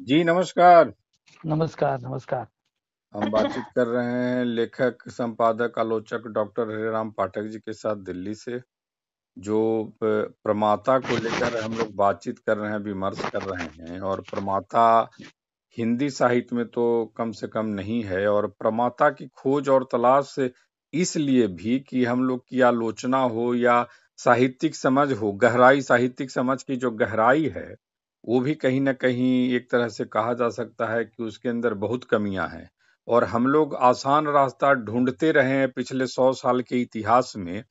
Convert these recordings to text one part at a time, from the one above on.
जी नमस्कार। नमस्कार, नमस्कार। हम बातचीत कर रहे हैं लेखक, संपादक, आलोचक डॉक्टर हरिराम पाठक जी के साथ दिल्ली से, जो प्रमाता को लेकर हम लोग बातचीत कर रहे हैं, विमर्श कर रहे हैं। और प्रमाता हिंदी साहित्य में तो कम से कम नहीं है, और प्रमाता की खोज और तलाश इसलिए भी कि हम लोग की आलोचना हो या साहित्यिक समझ हो, गहराई, साहित्यिक समझ की जो गहराई है, वो भी कहीं न कहीं एक तरह से कहा जा सकता है कि उसके अंदर बहुत कमियां हैं। और हम लोग आसान रास्ता ढूंढते रहे हैं पिछले 100 साल के इतिहास में,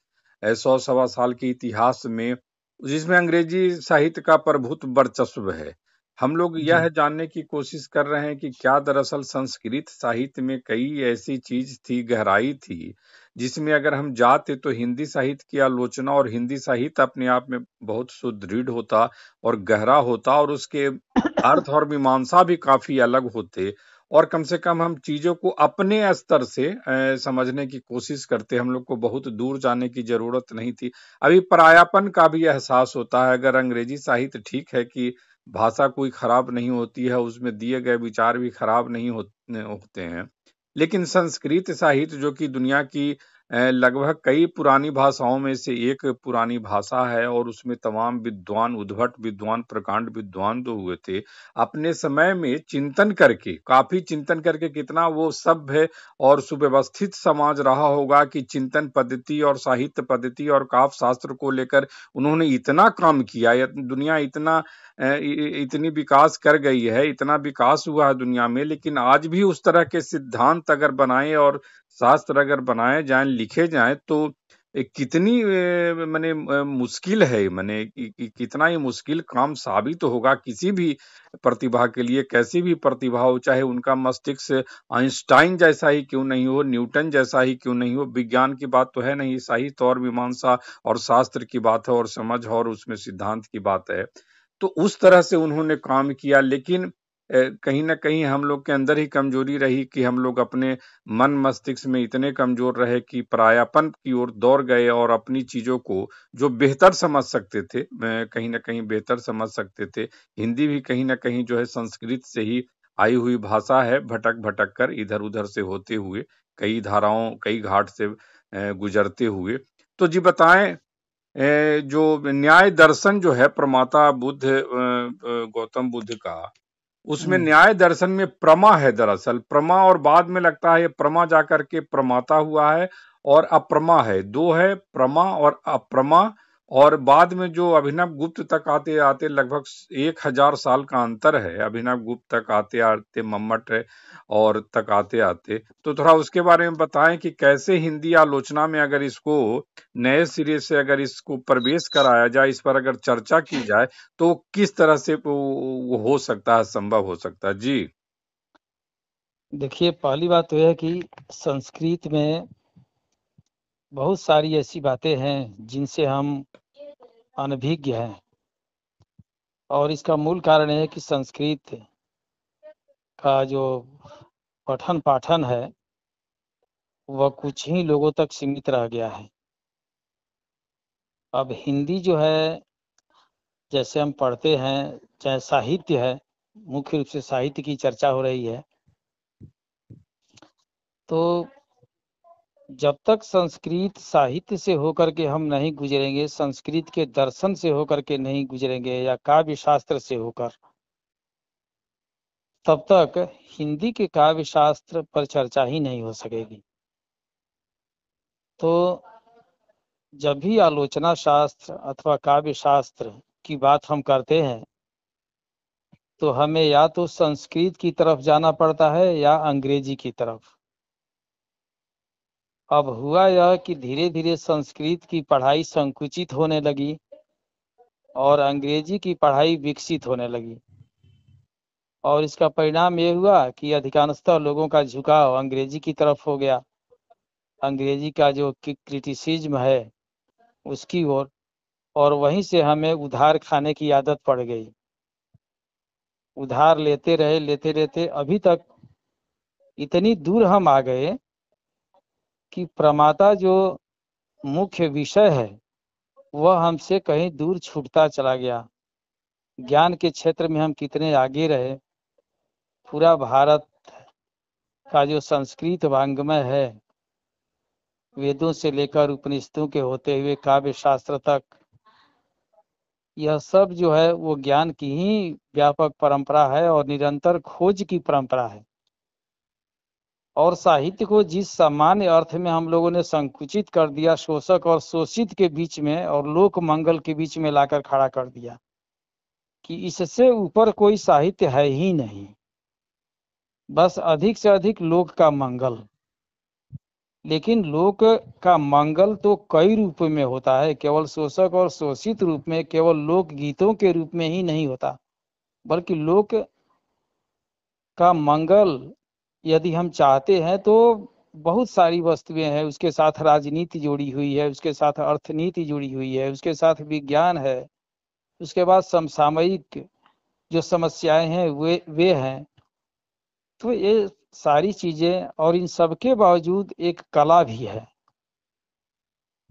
100 सवा साल के इतिहास में, जिसमें अंग्रेजी साहित्य का प्रभुत्व वर्चस्व है। हम लोग जी। यह जानने की कोशिश कर रहे हैं कि क्या दरअसल संस्कृत साहित्य में कई ऐसी चीज थी, गहराई थी, जिसमें अगर हम जाते तो हिंदी साहित्य की आलोचना और हिंदी साहित्य अपने आप में बहुत सुदृढ़ होता और गहरा होता, और उसके अर्थ और मीमांसा भी काफी अलग होते। और कम से कम हम चीजों को अपने स्तर से समझने की कोशिश करते, हम लोग को बहुत दूर जाने की जरूरत नहीं थी। अभी परायापन का भी एहसास होता है। अगर अंग्रेजी साहित्य ठीक है कि भाषा कोई खराब नहीं होती है, उसमें दिए गए विचार भी खराब नहीं होते हैं, लेकिन संस्कृत साहित्य जो कि दुनिया की लगभग कई पुरानी भाषाओं में से एक पुरानी भाषा है, और उसमें तमाम विद्वान, उद्भट विद्वान, प्रकांड विद्वान जो हुए थे, अपने समय में चिंतन करके, काफी चिंतन करके, कितना वो सभ्य और सुव्यवस्थित समाज रहा होगा कि चिंतन पद्धति और साहित्य पद्धति और काव्य शास्त्र को लेकर उन्होंने इतना काम किया। दुनिया इतना इतनी विकास कर गई है, इतना विकास हुआ है दुनिया में, लेकिन आज भी उस तरह के सिद्धांत अगर बनाए और शास्त्र अगर बनाए जाएं, लिखे जाएं, तो कितनी माने मुश्किल है, माने कितना ही मुश्किल काम साबित होगा किसी भी प्रतिभा के लिए। कैसी भी प्रतिभा हो, चाहे उनका मस्तिष्क आइंस्टाइन जैसा ही क्यों नहीं हो, न्यूटन जैसा ही क्यों नहीं हो, विज्ञान की बात तो है नहीं, साहित्य और मीमांसा और शास्त्र की बात है, और समझ और उसमें सिद्धांत की बात है। तो उस तरह से उन्होंने काम किया, लेकिन कहीं न कहीं हम लोग के अंदर ही कमजोरी रही कि हम लोग अपने मन मस्तिष्क में इतने कमजोर रहे कि परायापन की ओर दौड़ गए, और अपनी चीजों को जो बेहतर समझ सकते थे, कहीं न कहीं बेहतर समझ सकते थे। हिंदी भी कहीं न कहीं जो है संस्कृत से ही आई हुई भाषा है, भटक-भटक कर, इधर-उधर से होते हुए, कई धाराओं, कई घाट से गुजरते हुए। तो जी बताएं, जो न्याय दर्शन जो है प्रमाता बुद्ध, गौतम बुद्ध का, उसमें न्याय दर्शन में प्रमा है, दरअसल प्रमा, और बाद में लगता है ये प्रमा जाकर के प्रमाता हुआ है, और अप्रमा है, दो है, प्रमा और अप्रमा। और बाद में जो अभिनव गुप्त तक आते आते लगभग 1000 साल का अंतर है, अभिनव गुप्त तक आते आते, मम्मट और तक आते आते। तो थोड़ा उसके बारे में बताएं कि कैसे हिंदी आलोचना में अगर इसको नए सिरे से अगर इसको प्रवेश कराया जाए, इस पर अगर चर्चा की जाए, तो किस तरह से वो हो सकता है, संभव हो सकता है? जी। देखिए, पहली बात तो यह है कि संस्कृत में बहुत सारी ऐसी बातें हैं जिनसे हम अनभिज्ञ हैं, और इसका मूल कारण है कि संस्कृत का जो पठन-पाठन है, वह कुछ ही लोगों तक सीमित रह गया है। अब हिंदी जो है, जैसे हम पढ़ते हैं, चाहे साहित्य है, मुख्य रूप से साहित्य की चर्चा हो रही है, तो जब तक संस्कृत साहित्य से होकर के हम नहीं गुजरेंगे, संस्कृत के दर्शन से होकर के नहीं गुजरेंगे, या काव्य शास्त्र से होकर, तब तक हिंदी के काव्य शास्त्र पर चर्चा ही नहीं हो सकेगी। तो जब भी आलोचना शास्त्र अथवा काव्य शास्त्र की बात हम करते हैं, तो हमें या तो संस्कृत की तरफ जाना पड़ता है या अंग्रेजी की तरफ। अब हुआ यह कि धीरे धीरे संस्कृत की पढ़ाई संकुचित होने लगी और अंग्रेजी की पढ़ाई विकसित होने लगी, और इसका परिणाम ये हुआ कि अधिकांशतः लोगों का झुकाव अंग्रेजी की तरफ हो गया, अंग्रेजी का जो क्रिटिसिज्म है उसकी ओर, और वहीं से हमें उधार खाने की आदत पड़ गई। उधार लेते रहे, लेते रहते अभी तक इतनी दूर हम आ गए कि प्रमाता जो मुख्य विषय है वह हमसे कहीं दूर छूटता चला गया। ज्ञान के क्षेत्र में हम कितने आगे रहे, पूरा भारत का जो संस्कृत वांग्मय है, वेदों से लेकर उपनिषदों के होते हुए काव्य शास्त्र तक, यह सब जो है वो ज्ञान की ही व्यापक परंपरा है और निरंतर खोज की परंपरा है। और साहित्य को जिस सामान्य अर्थ में हम लोगों ने संकुचित कर दिया, शोषक और शोषित के बीच में और लोक मंगल के बीच में लाकर खड़ा कर दिया कि इससे ऊपर कोई साहित्य है ही नहीं, बस अधिक से अधिक लोक का मंगल। लेकिन लोक का मंगल तो कई रूप में होता है, केवल शोषक और शोषित रूप में, केवल लोक गीतों के रूप में ही नहीं होता, बल्कि लोक का मंगल यदि हम चाहते हैं तो बहुत सारी वस्तुएं हैं। उसके साथ राजनीति जुड़ी हुई है, उसके साथ अर्थनीति जुड़ी हुई है, उसके साथ विज्ञान है, उसके बाद समसामयिक जो समस्याएं हैं वे हैं। तो ये सारी चीजें, और इन सब के बावजूद एक कला भी है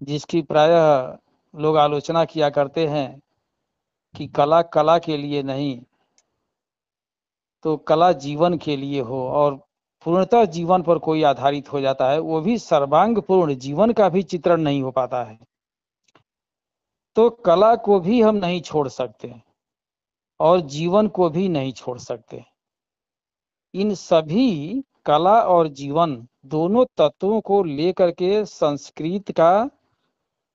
जिसकी प्रायः लोग आलोचना किया करते हैं कि कला कला के लिए नहीं, तो कला जीवन के लिए हो, और पूर्णतः जीवन पर कोई आधारित हो जाता है, वो भी सर्वांग पूर्ण जीवन का भी चित्रण नहीं हो पाता है। तो कला को भी हम नहीं छोड़ सकते और जीवन को भी नहीं छोड़ सकते। इन सभी कला और जीवन दोनों तत्वों को लेकर के संस्कृत का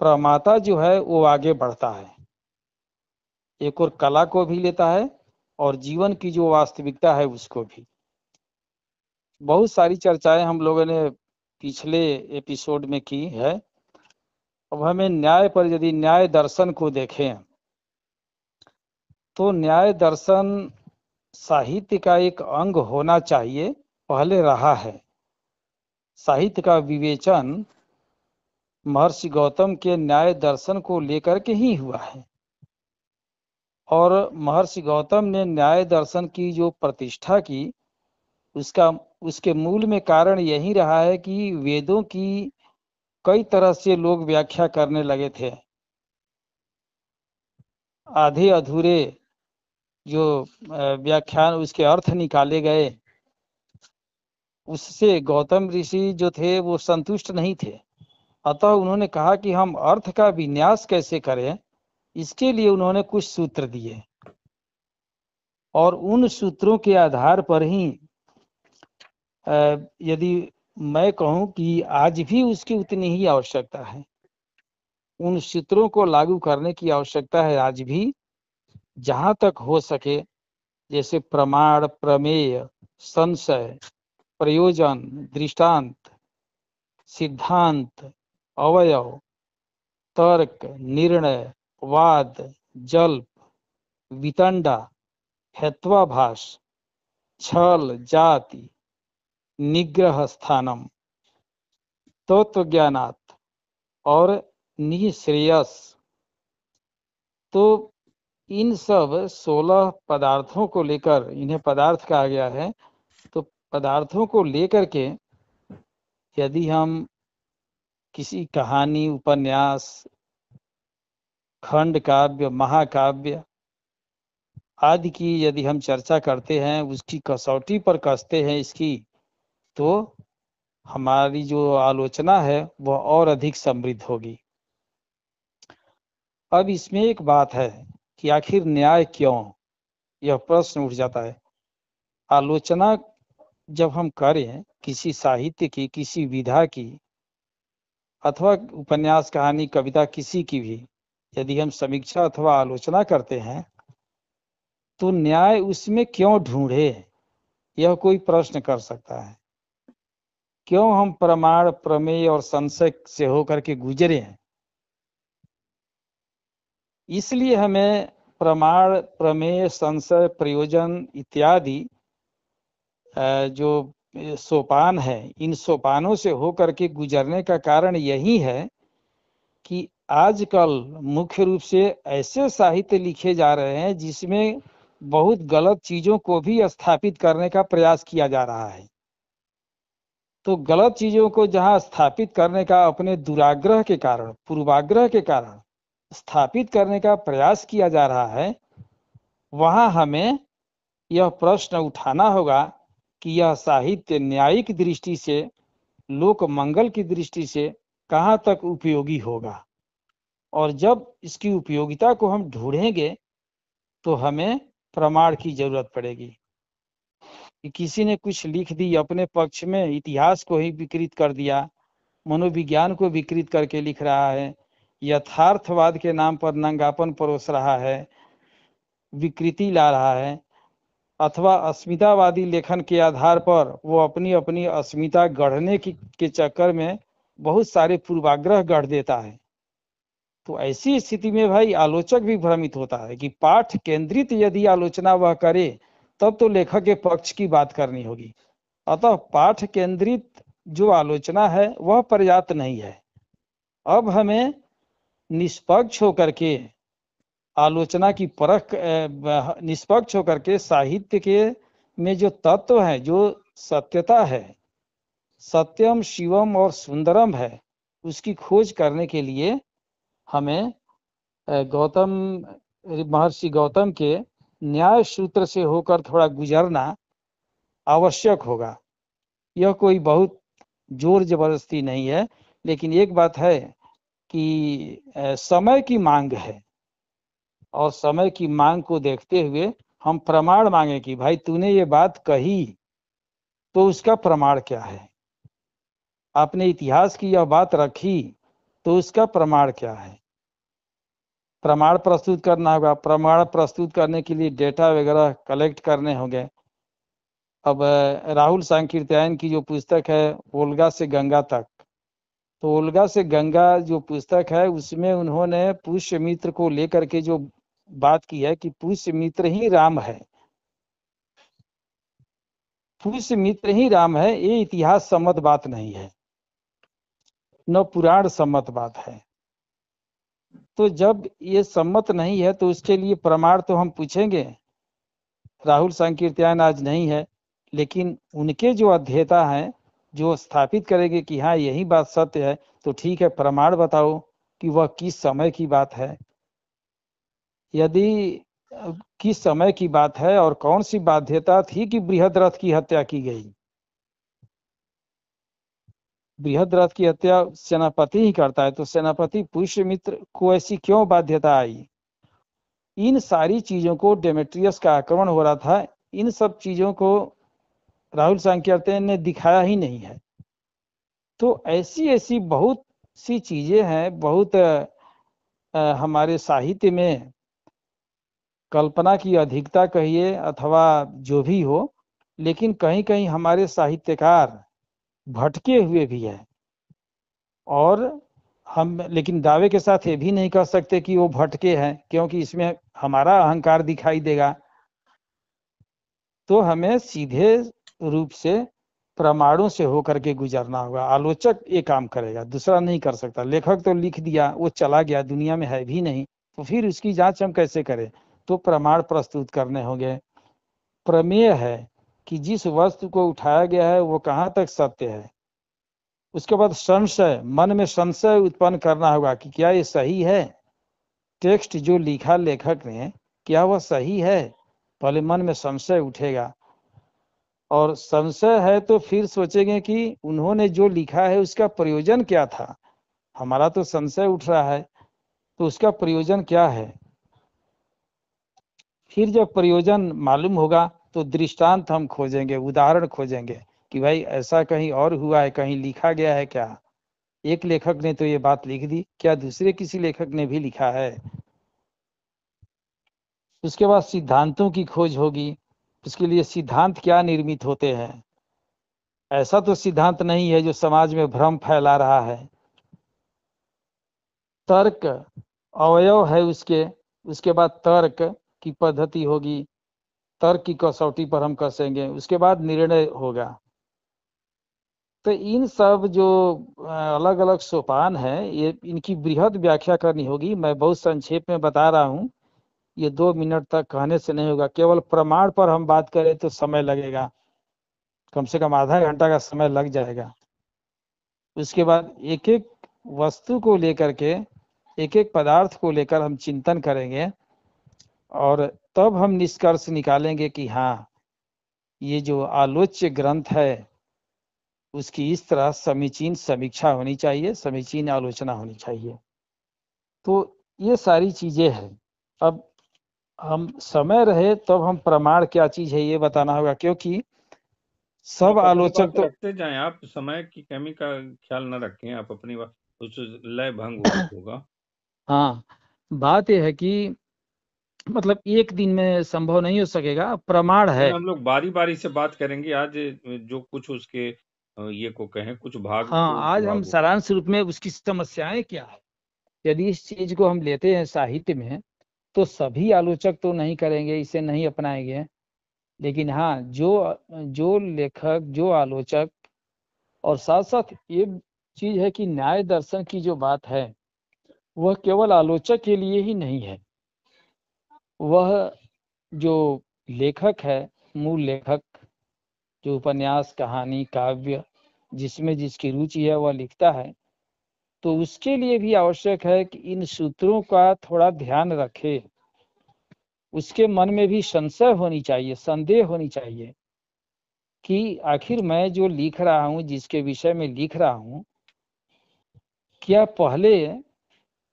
प्रमाता जो है वो आगे बढ़ता है। एक और कला को भी लेता है और जीवन की जो वास्तविकता है उसको भी। बहुत सारी चर्चाएं हम लोगों ने पिछले एपिसोड में की है। अब हमें न्याय पर, यदि न्याय दर्शन को देखें तो न्याय दर्शन साहित्य का एक अंग होना चाहिए, पहले रहा है। साहित्य का विवेचन महर्षि गौतम के न्याय दर्शन को लेकर के ही हुआ है, और महर्षि गौतम ने न्याय दर्शन की जो प्रतिष्ठा की उसके मूल में कारण यही रहा है कि वेदों की कई तरह से लोग व्याख्या करने लगे थे। आधे अधूरे जो व्याख्यान उसके अर्थ निकाले गए, उससे गौतम ऋषि जो थे वो संतुष्ट नहीं थे। अतः उन्होंने कहा कि हम अर्थ का विन्यास कैसे करें, इसके लिए उन्होंने कुछ सूत्र दिए, और उन सूत्रों के आधार पर ही यदि मैं कहूं कि आज भी उसकी उतनी ही आवश्यकता है, उन सूत्रों को लागू करने की आवश्यकता है आज भी, जहां तक हो सके। जैसे प्रमाण, प्रमेय, संशय, प्रयोजन, दृष्टांत, सिद्धांत, अवयव, तर्क, निर्णय, वाद, जल्प, वितंडा, हेत्वाभास, छल, जाति, निग्रह स्थानम, तत्वज्ञानात् और निःश्रेयस। तो इन सब 16 पदार्थों को लेकर, इन्हें पदार्थ कहा गया है, तो पदार्थों को लेकर के यदि हम किसी कहानी, उपन्यास, खंड काव्य, महाकाव्य आदि की यदि हम चर्चा करते हैं, उसकी कसौटी पर कसते हैं इसकी, तो हमारी जो आलोचना है वह और अधिक समृद्ध होगी। अब इसमें एक बात है कि आखिर न्याय क्यों, यह प्रश्न उठ जाता है। आलोचना जब हम करें किसी साहित्य की, किसी विधा की, अथवा उपन्यास, कहानी, कविता, किसी की भी यदि हम समीक्षा अथवा आलोचना करते हैं, तो न्याय उसमें क्यों ढूंढे, यह कोई प्रश्न कर सकता है। क्यों हम प्रमाण, प्रमेय और संशय से होकर के गुजरे हैं। इसलिए हमें प्रमाण, प्रमेय, संशय, प्रयोजन इत्यादि जो सोपान है, इन सोपानों से होकर के गुजरने का कारण यही है कि आजकल मुख्य रूप से ऐसे साहित्य लिखे जा रहे हैं जिसमें बहुत गलत चीजों को भी स्थापित करने का प्रयास किया जा रहा है। तो गलत चीजों को जहां स्थापित करने का अपने दुराग्रह के कारण, पूर्वाग्रह के कारण स्थापित करने का प्रयास किया जा रहा है, वहां हमें यह प्रश्न उठाना होगा कि यह साहित्य न्यायिक दृष्टि से, लोक मंगल की दृष्टि से कहाँ तक उपयोगी होगा। और जब इसकी उपयोगिता को हम ढूंढेंगे तो हमें प्रमाण की जरूरत पड़ेगी कि किसी ने कुछ लिख दी अपने पक्ष में, इतिहास को ही विकृत कर दिया, मनोविज्ञान को विकृत करके लिख रहा है, यथार्थवाद के नाम पर नंगापन परोस रहा है, विकृति ला रहा है, अथवा अस्मितावादी लेखन के आधार पर वो अपनी अपनी अस्मिता गढ़ने के चक्कर में बहुत सारे पूर्वाग्रह गढ़ देता है। तो ऐसी स्थिति में भाई आलोचक भी भ्रमित होता है कि पाठ केंद्रित यदि आलोचना वह करे तब तो लेखक के पक्ष की बात करनी होगी। अतः पाठ केंद्रित जो आलोचना है वह पर्याप्त नहीं है। अब हमें निष्पक्ष होकर के आलोचना की परख, निष्पक्ष होकर के साहित्य के में जो तत्व है, जो सत्यता है, सत्यम शिवम और सुंदरम है, उसकी खोज करने के लिए हमें महर्षि गौतम के न्याय सूत्र से होकर थोड़ा गुजरना आवश्यक होगा। यह कोई बहुत जोर जबरदस्ती नहीं है, लेकिन एक बात है कि समय की मांग है, और समय की मांग को देखते हुए हम प्रमाण मांगे कि भाई तूने ये बात कही तो उसका प्रमाण क्या है, आपने इतिहास की यह बात रखी तो उसका प्रमाण क्या है। प्रमाण प्रस्तुत करना होगा। प्रमाण प्रस्तुत करने के लिए डेटा वगैरह कलेक्ट करने होंगे। अब राहुल सांकृत्यायन की जो पुस्तक है ओल्गा से गंगा तक, तो ओल्गा से गंगा जो पुस्तक है उसमें उन्होंने पुष्यमित्र को लेकर के जो बात की है कि पुष्यमित्र ही राम है, पुष्यमित्र ही राम है, ये इतिहास सम्मत बात नहीं है, न पुराण सम्मत बात है। तो जब ये सम्मत नहीं है तो उसके लिए प्रमाण तो हम पूछेंगे। राहुल सांकृत्यायन आज नहीं है, लेकिन उनके जो अध्येता हैं जो स्थापित करेंगे कि हाँ यही बात सत्य है, तो ठीक है प्रमाण बताओ कि वह किस समय की बात है, यदि किस समय की बात है और कौन सी बाध्यता थी कि बृहद्रथ की हत्या की गई। बृहद्रथ की हत्या सेनापति ही करता है, तो सेनापति पुष्यमित्र को ऐसी क्यों बाध्यता आई। इन सारी चीजों को, डेमेट्रियस का आक्रमण हो रहा था, इन सब चीजों को राहुल सांकृत्यायन ने दिखाया ही नहीं है। तो ऐसी ऐसी बहुत सी चीजें हैं, बहुत हमारे साहित्य में कल्पना की अधिकता कहिए अथवा जो भी हो, लेकिन कहीं कहीं हमारे साहित्यकार भटके हुए भी है। और हम लेकिन दावे के साथ ये भी नहीं कह सकते कि वो भटके हैं, क्योंकि इसमें हमारा अहंकार दिखाई देगा। तो हमें सीधे रूप से प्रमाणों से होकर के गुजरना होगा। आलोचक ये काम करेगा, दूसरा नहीं कर सकता। लेखक तो लिख दिया, वो चला गया, दुनिया में है भी नहीं, तो फिर उसकी जांच हम कैसे करें। तो प्रमाण प्रस्तुत करने होंगे। प्रमेय है कि जिस वस्तु को उठाया गया है वो कहाँ तक सत्य है। उसके बाद संशय, मन में संशय उत्पन्न करना होगा कि क्या ये सही है, टेक्स्ट जो लिखा लेखक ने क्या वह सही है, पहले मन में संशय उठेगा। और संशय है तो फिर सोचेंगे कि उन्होंने जो लिखा है उसका प्रयोजन क्या था। हमारा तो संशय उठ रहा है, तो उसका प्रयोजन क्या है। फिर जब प्रयोजन मालूम होगा तो दृष्टांत हम खोजेंगे, उदाहरण खोजेंगे कि भाई ऐसा कहीं और हुआ है, कहीं लिखा गया है क्या, एक लेखक ने तो ये बात लिख दी, क्या दूसरे किसी लेखक ने भी लिखा है। उसके बाद सिद्धांतों की खोज होगी। उसके लिए सिद्धांत क्या निर्मित होते हैं। ऐसा तो सिद्धांत नहीं है जो समाज में भ्रम फैला रहा है। तर्क अवयव है उसके बाद तर्क की पद्धति होगी, तर्क की कसौटी पर हम कसेंगे, उसके बाद निर्णय होगा। तो इन सब जो अलग अलग सोपान है, ये इनकी बृहद व्याख्या करनी होगी। मैं बहुत संक्षेप में बता रहा हूँ, ये 2 मिनट तक कहने से नहीं होगा। केवल प्रमाण पर हम बात करें तो समय लगेगा, कम से कम आधा घंटा का समय लग जाएगा। उसके बाद एक एक वस्तु को लेकर के, एक एक पदार्थ को लेकर हम चिंतन करेंगे और तब हम निष्कर्ष निकालेंगे कि हाँ, ये जो आलोच्य ग्रंथ है उसकी इस तरह समीचीन समीक्षा होनी चाहिए, समीचीन आलोचना होनी चाहिए। तो ये सारी चीजें हैं। अब हम समय रहे तब हम प्रमाण क्या चीज है ये बताना होगा, क्योंकि सब आप अपनी आलोचक बात तो रखते जाएं, आप समय की कमी का ख्याल न रखें, आप अपनी बात, उस लय भंग होगा। हाँ, बात यह है कि मतलब एक दिन में संभव नहीं हो सकेगा, प्रमाण है। हम लोग बारी बारी से बात करेंगे। आज जो कुछ उसके ये को कहें, कुछ भाग हाँ, को आज हम भागो। सारांश रूप में उसकी समस्याएं क्या है, यदि इस चीज को हम लेते हैं साहित्य में, तो सभी आलोचक तो नहीं करेंगे, इसे नहीं अपनाएंगे। लेकिन हाँ, जो लेखक, जो आलोचक, और साथ साथ ये चीज है कि न्याय दर्शन की जो बात है वह केवल आलोचक के लिए ही नहीं है। वह जो लेखक है, मूल लेखक, जो उपन्यास, कहानी, काव्य जिसमें जिसकी रुचि है वह लिखता है, तो उसके लिए भी आवश्यक है कि इन सूत्रों का थोड़ा ध्यान रखे। उसके मन में भी संशय होनी चाहिए, संदेह होनी चाहिए कि आखिर मैं जो लिख रहा हूँ, जिसके विषय में लिख रहा हूँ, क्या पहले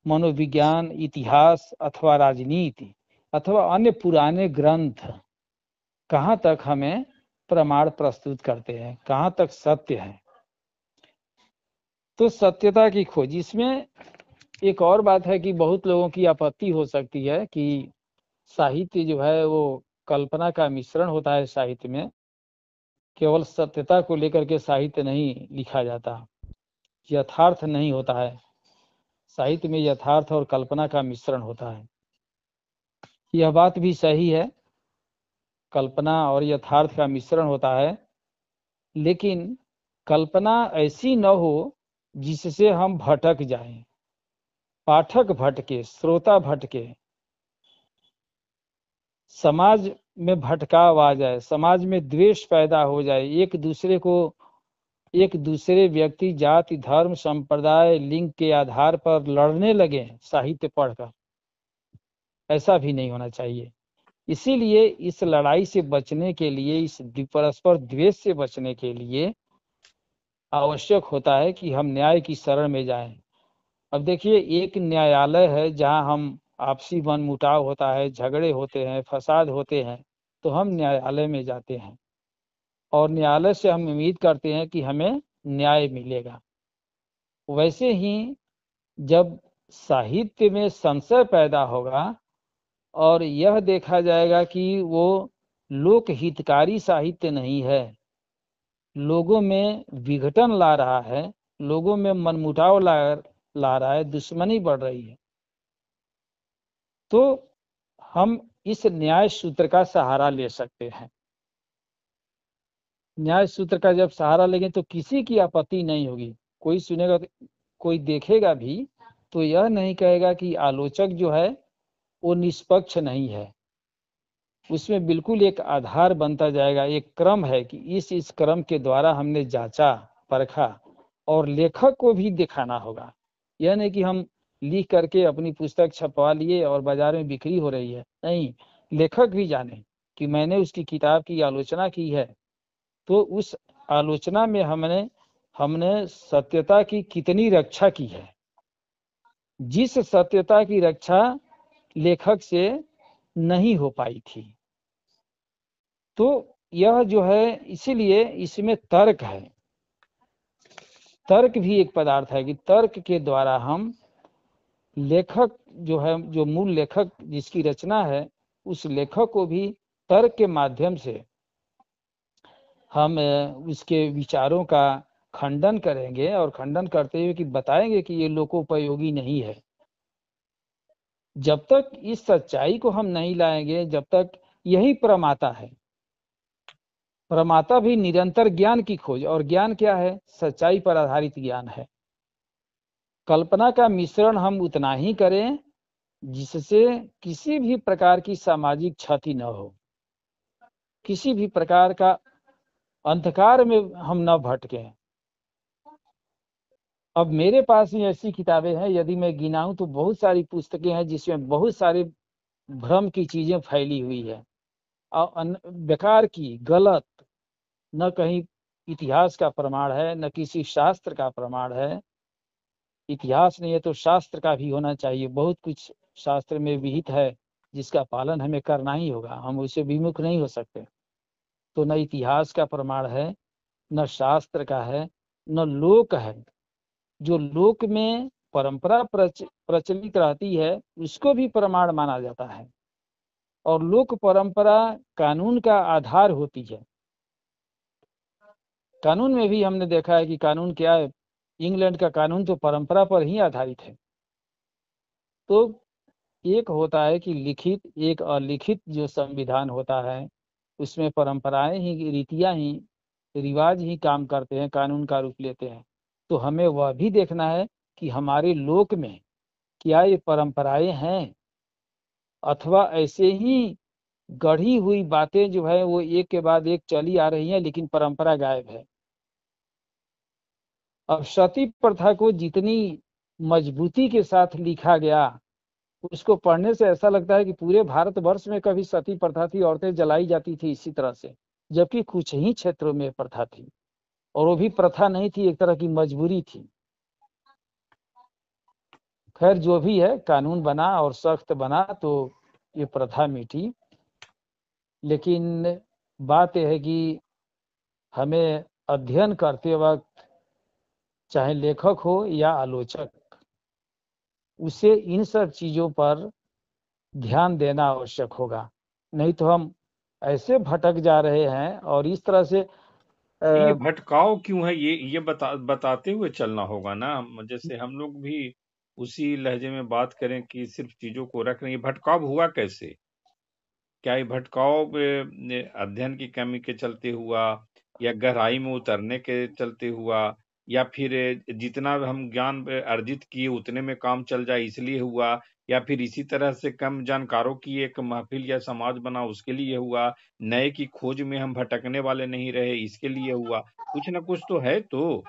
मनोविज्ञान, इतिहास अथवा राजनीति अथवा अन्य पुराने ग्रंथ कहाँ तक हमें प्रमाण प्रस्तुत करते हैं, कहाँ तक सत्य है। तो सत्यता की खोज, इसमें एक और बात है कि बहुत लोगों की आपत्ति हो सकती है कि साहित्य जो है वो कल्पना का मिश्रण होता है। साहित्य में केवल सत्यता को लेकर के साहित्य नहीं लिखा जाता, यथार्थ नहीं होता है। साहित्य में यथार्थ और कल्पना का मिश्रण होता है। यह बात भी सही है, कल्पना और यथार्थ का मिश्रण होता है, लेकिन कल्पना ऐसी न हो जिससे हम भटक जाएं, पाठक भटके, श्रोता भटके, समाज में भटकाव आ जाए, समाज में द्वेष पैदा हो जाए, एक दूसरे व्यक्ति जाति, धर्म, संप्रदाय, लिंग के आधार पर लड़ने लगे साहित्य पढ़कर। ऐसा भी नहीं होना चाहिए। इसीलिए इस लड़ाई से बचने के लिए, इस परस्पर द्वेष से बचने के लिए आवश्यक होता है कि हम न्याय की शरण में जाएं। अब देखिए, एक न्यायालय है जहां हम आपसी मनमुटाव होता है, झगड़े होते हैं, फसाद होते हैं, तो हम न्यायालय में जाते हैं और न्यायालय से हम उम्मीद करते हैं कि हमें न्याय मिलेगा। वैसे ही जब साहित्य में संशय पैदा होगा और यह देखा जाएगा कि वो लोक हितकारी साहित्य नहीं है, लोगों में विघटन ला रहा है, लोगों में मनमुटाव ला रहा है, दुश्मनी बढ़ रही है, तो हम इस न्याय सूत्र का सहारा ले सकते हैं। न्याय सूत्र का जब सहारा लेंगे तो किसी की आपत्ति नहीं होगी। कोई सुनेगा, कोई देखेगा भी तो यह नहीं कहेगा कि आलोचक जो है वो निष्पक्ष नहीं है। उसमें बिल्कुल एक आधार बनता जाएगा, एक क्रम है कि इस क्रम के द्वारा हमने जांचा, परखा, और लेखक को भी दिखाना होगा। यह नहीं कि हम लिख करके अपनी पुस्तक छपवा लिए और बाजार में बिक्री हो रही है, नहीं, लेखक भी जाने कि मैंने उसकी किताब की आलोचना की है, तो उस आलोचना में हमने सत्यता की कितनी रक्षा की है। जिस सत्यता की रक्षा लेखक से नहीं हो पाई थी, तो यह जो है, इसीलिए इसमें तर्क है। तर्क भी एक पदार्थ है कि तर्क के द्वारा हम लेखक जो है, जो मूल लेखक जिसकी रचना है, उस लेखक को भी तर्क के माध्यम से हम उसके विचारों का खंडन करेंगे और खंडन करते हुए कि बताएंगे कि ये लोकोपयोगी नहीं है। जब तक इस सच्चाई को हम नहीं लाएंगे, जब तक, यही प्रमाता है। प्रमाता भी निरंतर ज्ञान की खोज, और ज्ञान क्या है? सच्चाई पर आधारित ज्ञान है। कल्पना का मिश्रण हम उतना ही करें जिससे किसी भी प्रकार की सामाजिक क्षति न हो, किसी भी प्रकार का अंधकार में हम न भटकें। अब मेरे पास ही ऐसी किताबें हैं, यदि मैं गिनाऊं तो बहुत सारी पुस्तकें हैं जिसमें बहुत सारे भ्रम की चीजें फैली हुई है और बेकार की गलत, न कहीं इतिहास का प्रमाण है न किसी शास्त्र का प्रमाण है। इतिहास नहीं है तो शास्त्र का भी होना चाहिए। बहुत कुछ शास्त्र में विहित है जिसका पालन हमें करना ही होगा, हम उससे विमुख नहीं हो सकते। तो न इतिहास का प्रमाण है, न शास्त्र का है, न लोक है। जो लोक में परंपरा प्रचलित रहती है उसको भी प्रमाण माना जाता है, और लोक परंपरा कानून का आधार होती है। कानून में भी हमने देखा है कि कानून क्या है, इंग्लैंड का कानून तो परंपरा पर ही आधारित है। तो एक होता है कि लिखित, एक अलिखित जो संविधान होता है उसमें परंपराएं ही, रीतियां ही, रिवाज ही काम करते हैं, कानून का रूप लेते हैं। तो हमें वह भी देखना है कि हमारे लोक में क्या ये परंपराएं हैं, अथवा ऐसे ही गढ़ी हुई बातें जो है वो एक के बाद एक चली आ रही हैं लेकिन परंपरा गायब है। अब सती प्रथा को जितनी मजबूती के साथ लिखा गया, उसको पढ़ने से ऐसा लगता है कि पूरे भारतवर्ष में कभी सती प्रथा थी, औरतें जलाई जाती थी इसी तरह से, जबकि कुछ ही क्षेत्रों में प्रथा थी, और वो भी प्रथा नहीं थी, एक तरह की मजबूरी थी। खैर जो भी है, कानून बना और सख्त बना तो ये प्रथा मिटी। लेकिन बात यह है कि हमें अध्ययन करते वक्त, चाहे लेखक हो या आलोचक, उसे इन सब चीजों पर ध्यान देना आवश्यक होगा। नहीं तो हम ऐसे भटक जा रहे हैं और इस तरह से ये भटकाव क्यों है, ये बताते हुए चलना होगा ना। जैसे हम लोग भी उसी लहजे में बात करें कि सिर्फ चीजों को रख रहे हैं। ये भटकाव हुआ कैसे? क्या ये भटकाव अध्ययन की कमी के चलते हुआ, या गहराई में उतरने के चलते हुआ, या फिर जितना हम ज्ञान अर्जित किए उतने में काम चल जाए इसलिए हुआ, या फिर इसी तरह से कम जानकारों की एक महफिल या समाज बना उसके लिए हुआ, नए की खोज में हम भटकने वाले नहीं रहे इसके लिए हुआ? कुछ ना कुछ तो है तो।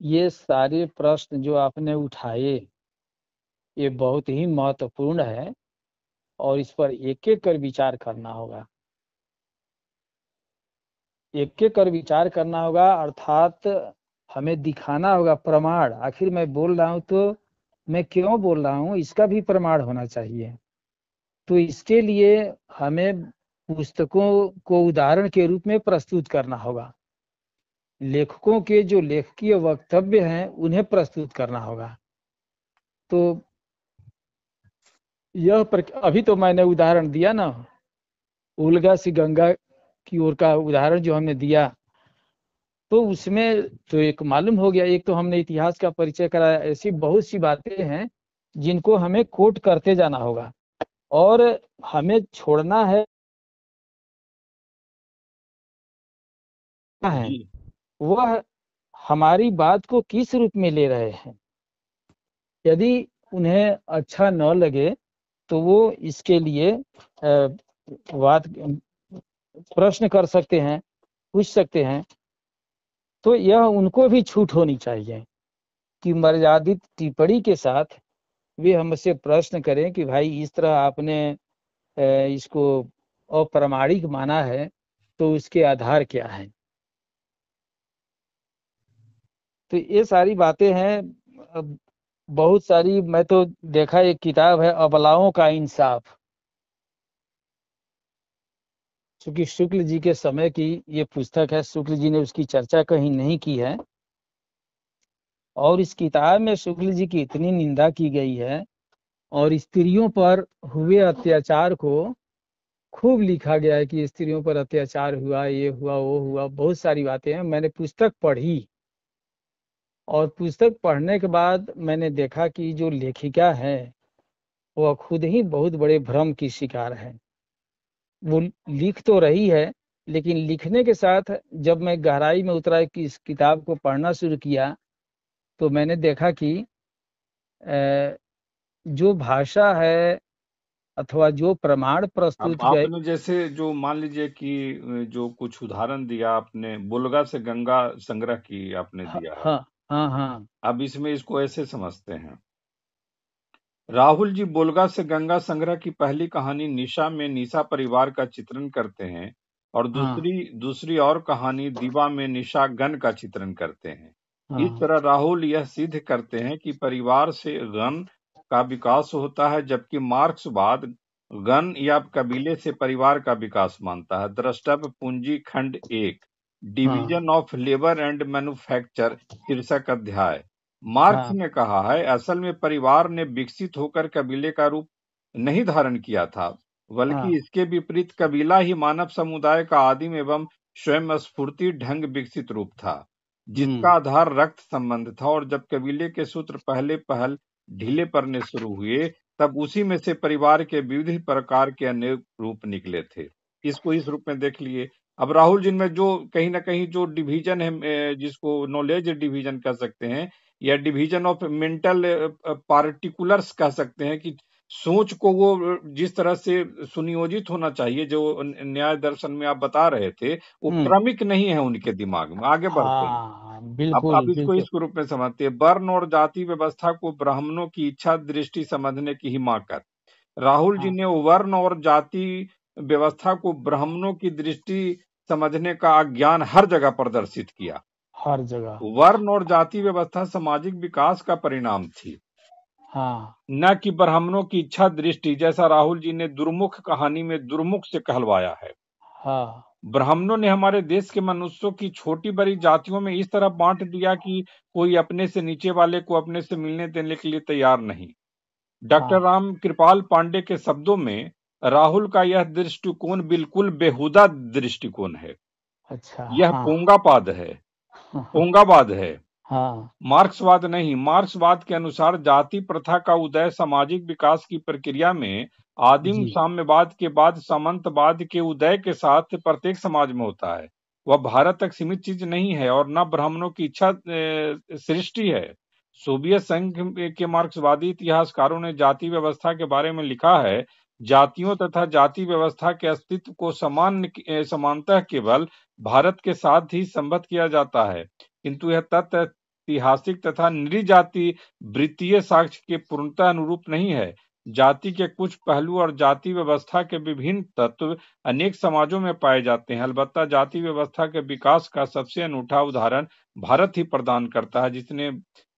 ये सारे प्रश्न जो आपने उठाए ये बहुत ही महत्वपूर्ण है, और इस पर एक एक कर विचार करना होगा। एक एक कर विचार करना होगा, अर्थात हमें दिखाना होगा प्रमाण। आखिर मैं बोल रहा हूं तो मैं क्यों बोल रहा हूं, इसका भी प्रमाण होना चाहिए। तो इसके लिए हमें पुस्तकों को उदाहरण के रूप में प्रस्तुत करना होगा, लेखकों के जो लेखकीय वक्तव्य हैं उन्हें प्रस्तुत करना होगा। तो अभी तो मैंने उदाहरण दिया ना, उल्गा से गंगा की ओर का उदाहरण जो हमने दिया, तो उसमें तो एक मालूम हो गया। एक तो हमने इतिहास का परिचय कराया। ऐसी बहुत सी बातें हैं जिनको हमें कोट करते जाना होगा, और हमें छोड़ना है जी। वह हमारी बात को किस रूप में ले रहे हैं। यदि उन्हें अच्छा न लगे तो वो इसके लिए बात प्रश्न कर सकते हैं, पूछ सकते हैं। तो यह उनको भी छूट होनी चाहिए कि मर्यादित टिप्पणी के साथ वे हमसे प्रश्न करें कि भाई इस तरह आपने इसको अप्रामाणिक माना है, तो उसके आधार क्या है। तो ये सारी बातें हैं। अब बहुत सारी, मैं तो देखा एक किताब है अबलाओं का इंसाफ, क्योंकि शुक्ल जी के समय की ये पुस्तक है। शुक्ल जी ने उसकी चर्चा कहीं नहीं की है, और इस किताब में शुक्ल जी की इतनी निंदा की गई है, और स्त्रियों पर हुए अत्याचार को खूब लिखा गया है कि स्त्रियों पर अत्याचार हुआ, ये हुआ, वो हुआ, बहुत सारी बातें हैं। मैंने पुस्तक पढ़ी, और पुस्तक पढ़ने के बाद मैंने देखा कि जो लेखिका है वह खुद ही बहुत बड़े भ्रम की शिकार है। वो लिख तो रही है, लेकिन लिखने के साथ जब मैं गहराई में उतरा कि इस किताब को पढ़ना शुरू किया, तो मैंने देखा कि जो भाषा है अथवा जो प्रमाण अब प्रस्तुत गए। आपने जैसे जो मान लीजिए कि जो कुछ उदाहरण दिया आपने, बुलगा से गंगा संग्रह की आपने हाँ दिया है। हाँ हाँ हाँ। अब इसमें इसको ऐसे समझते हैं राहुल जी बोलगा से गंगा संग्रह की पहली कहानी निशा में निशा परिवार का चित्रण करते हैं और हाँ दूसरी और कहानी दीवा में निशा गण का चित्रण करते हैं। इस हाँ तरह राहुल यह सिद्ध करते हैं कि परिवार से गण का विकास होता है, जबकि मार्क्सवाद गण या कबीले से परिवार का विकास मानता है। द्रष्टव्य पूंजी खंड 1 हाँ division of labour and manufacture शीर्षक अध्याय। मार्क्स हाँ ने कहा है, असल में परिवार ने विकसित होकर कबीले का रूप नहीं धारण किया था, बल्कि हाँ इसके विपरीत कबीला ही मानव समुदाय का आदिम एवं स्वयं स्फूर्ति ढंग विकसित रूप था, जिसका आधार रक्त संबंध था। और जब कबीले के सूत्र पहले पहल ढीले पड़ने शुरू हुए, तब उसी में से परिवार के विविध प्रकार के अनेक रूप निकले थे। इसको इस रूप में देख लिए। अब राहुल जी में जो कहीं ना कहीं जो डिवीजन है, जिसको नॉलेज डिवीजन कह सकते हैं या डिवीजन ऑफ मेंटल पार्टिकुलर्स कह सकते हैं, कि सोच को वो जिस तरह से सुनियोजित होना चाहिए, जो न्याय दर्शन में आप बता रहे थे, वो हम्म क्रमिक नहीं है उनके दिमाग में। आगे बढ़ते हैं। हाँ अब बिल्कुल इसको बिल्कुल। इस रूप में समझते हैं, वर्ण और जाति व्यवस्था को ब्राह्मणों की इच्छा दृष्टि समझने की हिमाकत। राहुल जी हाँ ने वर्ण और जाति व्यवस्था को ब्राह्मणों की दृष्टि समझने का अज्ञान हर जगह प्रदर्शित किया। हर जगह। वर्ण और जाति व्यवस्था सामाजिक विकास का परिणाम थी, हाँ न कि ब्राह्मणों की इच्छा दृष्टि, जैसा राहुल जी ने दुर्मुख कहानी में दुर्मुख से कहलवाया है। हाँ ब्राह्मणों ने हमारे देश के मनुष्यों की छोटी बड़ी जातियों में इस तरह बांट दिया कि कोई अपने से नीचे वाले को अपने से मिलने देने के लिए तैयार नहीं। डॉक्टर हाँ राम कृपाल पांडे के शब्दों में, राहुल का यह दृष्टिकोण बिल्कुल बेहुदा दृष्टिकोण है। अच्छा। यह हाँ पोंगावाद है, हाँ मार्क्सवाद नहीं। मार्क्सवाद के अनुसार जाति प्रथा का उदय सामाजिक विकास की प्रक्रिया में आदिम जी साम्यवाद के बाद सामंतवाद के उदय के साथ प्रत्येक समाज में होता है। वह भारत तक सीमित चीज नहीं है और न ब्राह्मणों की इच्छा सृष्टि है। सोवियत संघ के मार्क्सवादी इतिहासकारों ने जाति व्यवस्था के बारे में लिखा है, जातियों तथा जाति व्यवस्था के अस्तित्व को समानतः केवल भारत के साथ ही संबद्ध किया जाता है, किंतु यह तथ्य ऐतिहासिक तथा नृजाति वृत्तीय साक्ष्य के पूर्णतः अनुरूप नहीं है। जाति के कुछ पहलू और जाति व्यवस्था के विभिन्न तत्व अनेक समाजों में पाए जाते हैं। अलबत्ता जाति व्यवस्था के विकास का सबसे अनूठा उदाहरण भारत ही प्रदान करता है, जिसने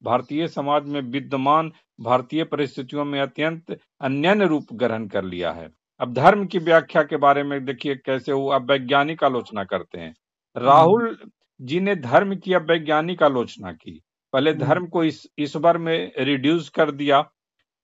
भारतीय समाज में विद्यमान भारतीय परिस्थितियों में अत्यंत अन्य रूप ग्रहण कर लिया है। अब धर्म की व्याख्या के बारे में देखिए कैसे वो अब वैज्ञानिक आलोचना करते हैं। हम्म राहुल जी ने धर्म की अब वैज्ञानिक आलोचना की। पहले हम्म धर्म को ईश्वर में रिड्यूस कर दिया।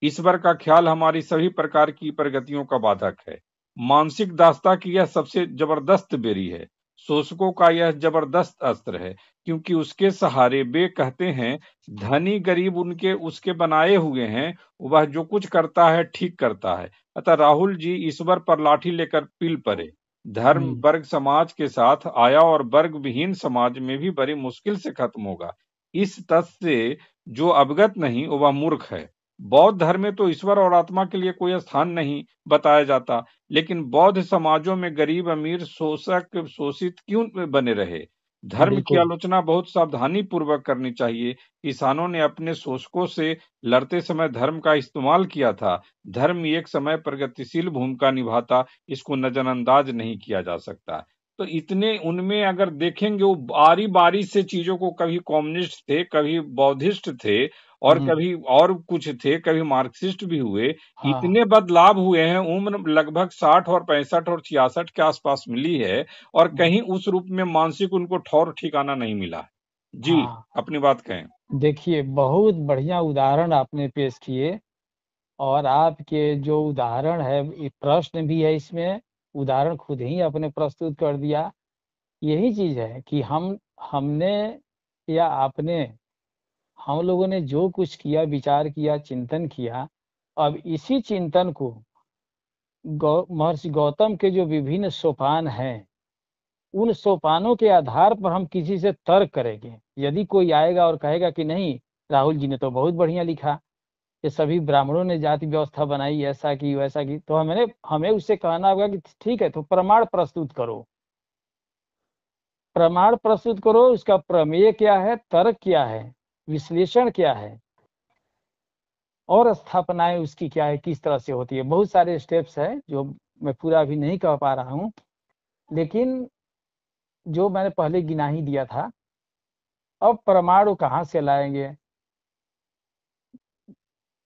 ईश्वर का ख्याल हमारी सभी प्रकार की प्रगतियों का बाधक है। मानसिक दासता की यह सबसे जबरदस्त बेरी है। शोषकों का यह जबरदस्त अस्त्र है, क्योंकि उसके सहारे वे कहते हैं धनी गरीब उनके उसके बनाए हुए हैं, वह जो कुछ करता है ठीक करता है। अतः राहुल जी ईश्वर पर लाठी लेकर पील पड़े। धर्म हम्म, वर्ग समाज के साथ आया और वर्ग विहीन समाज में भी बड़ी मुश्किल से खत्म होगा। इस तथ्य से जो अवगत नहीं वह मूर्ख है। बौद्ध धर्म में तो ईश्वर और आत्मा के लिए कोई स्थान नहीं बताया जाता, लेकिन बौद्ध समाजों में गरीब अमीर शोषक शोषित क्यों बने रहे। धर्म की बिल्कुल आलोचना बहुत सावधानी पूर्वक करनी चाहिए। किसानों ने अपने शोषकों से लड़ते समय धर्म का इस्तेमाल किया था। धर्म एक समय प्रगतिशील भूमिका निभाता, इसको नजरअंदाज नहीं किया जा सकता। तो इतने उनमें अगर देखेंगे, वो बारी बारी से चीजों को, कभी कम्युनिस्ट थे, कभी बौद्धिस्ट थे, और हम्म कभी और कुछ थे, कभी मार्क्सिस्ट भी हुए। हाँ इतने बदलाव हुए हैं। उम्र लगभग 60 और 65 और 66 के आसपास मिली है, और हम्म, कहीं उस रूप में मानसिक उनको ठौर ठिकाना नहीं मिला है। जी, हाँ अपनी बात कहें। देखिए बहुत बढ़िया उदाहरण आपने पेश किए। और आपके जो उदाहरण है ये प्रश्न भी है इसमें, उदाहरण खुद ही आपने प्रस्तुत कर दिया। यही चीज है कि हमने या आपने, हम लोगों ने जो कुछ किया, विचार किया, चिंतन किया, अब इसी चिंतन को महर्षि गौतम के जो विभिन्न सोपान हैं, उन सोपानों के आधार पर हम किसी से तर्क करेंगे। यदि कोई आएगा और कहेगा कि नहीं, राहुल जी ने तो बहुत बढ़िया लिखा, ये सभी ब्राह्मणों ने जाति व्यवस्था बनाई, ऐसा की वैसा की, तो हमें उससे कहना होगा कि ठीक है, तो प्रमाण प्रस्तुत करो। प्रमाण प्रस्तुत करो, उसका प्रमेय क्या है, तर्क क्या है, विश्लेषण क्या है। और स्थापनाएं उसकी क्या है, किस तरह से होती है। बहुत सारे स्टेप्स है जो मैं पूरा अभी नहीं कह पा रहा हूँ, लेकिन जो मैंने पहले गिना ही दिया था। अब परमाणु कहाँ से लाएंगे,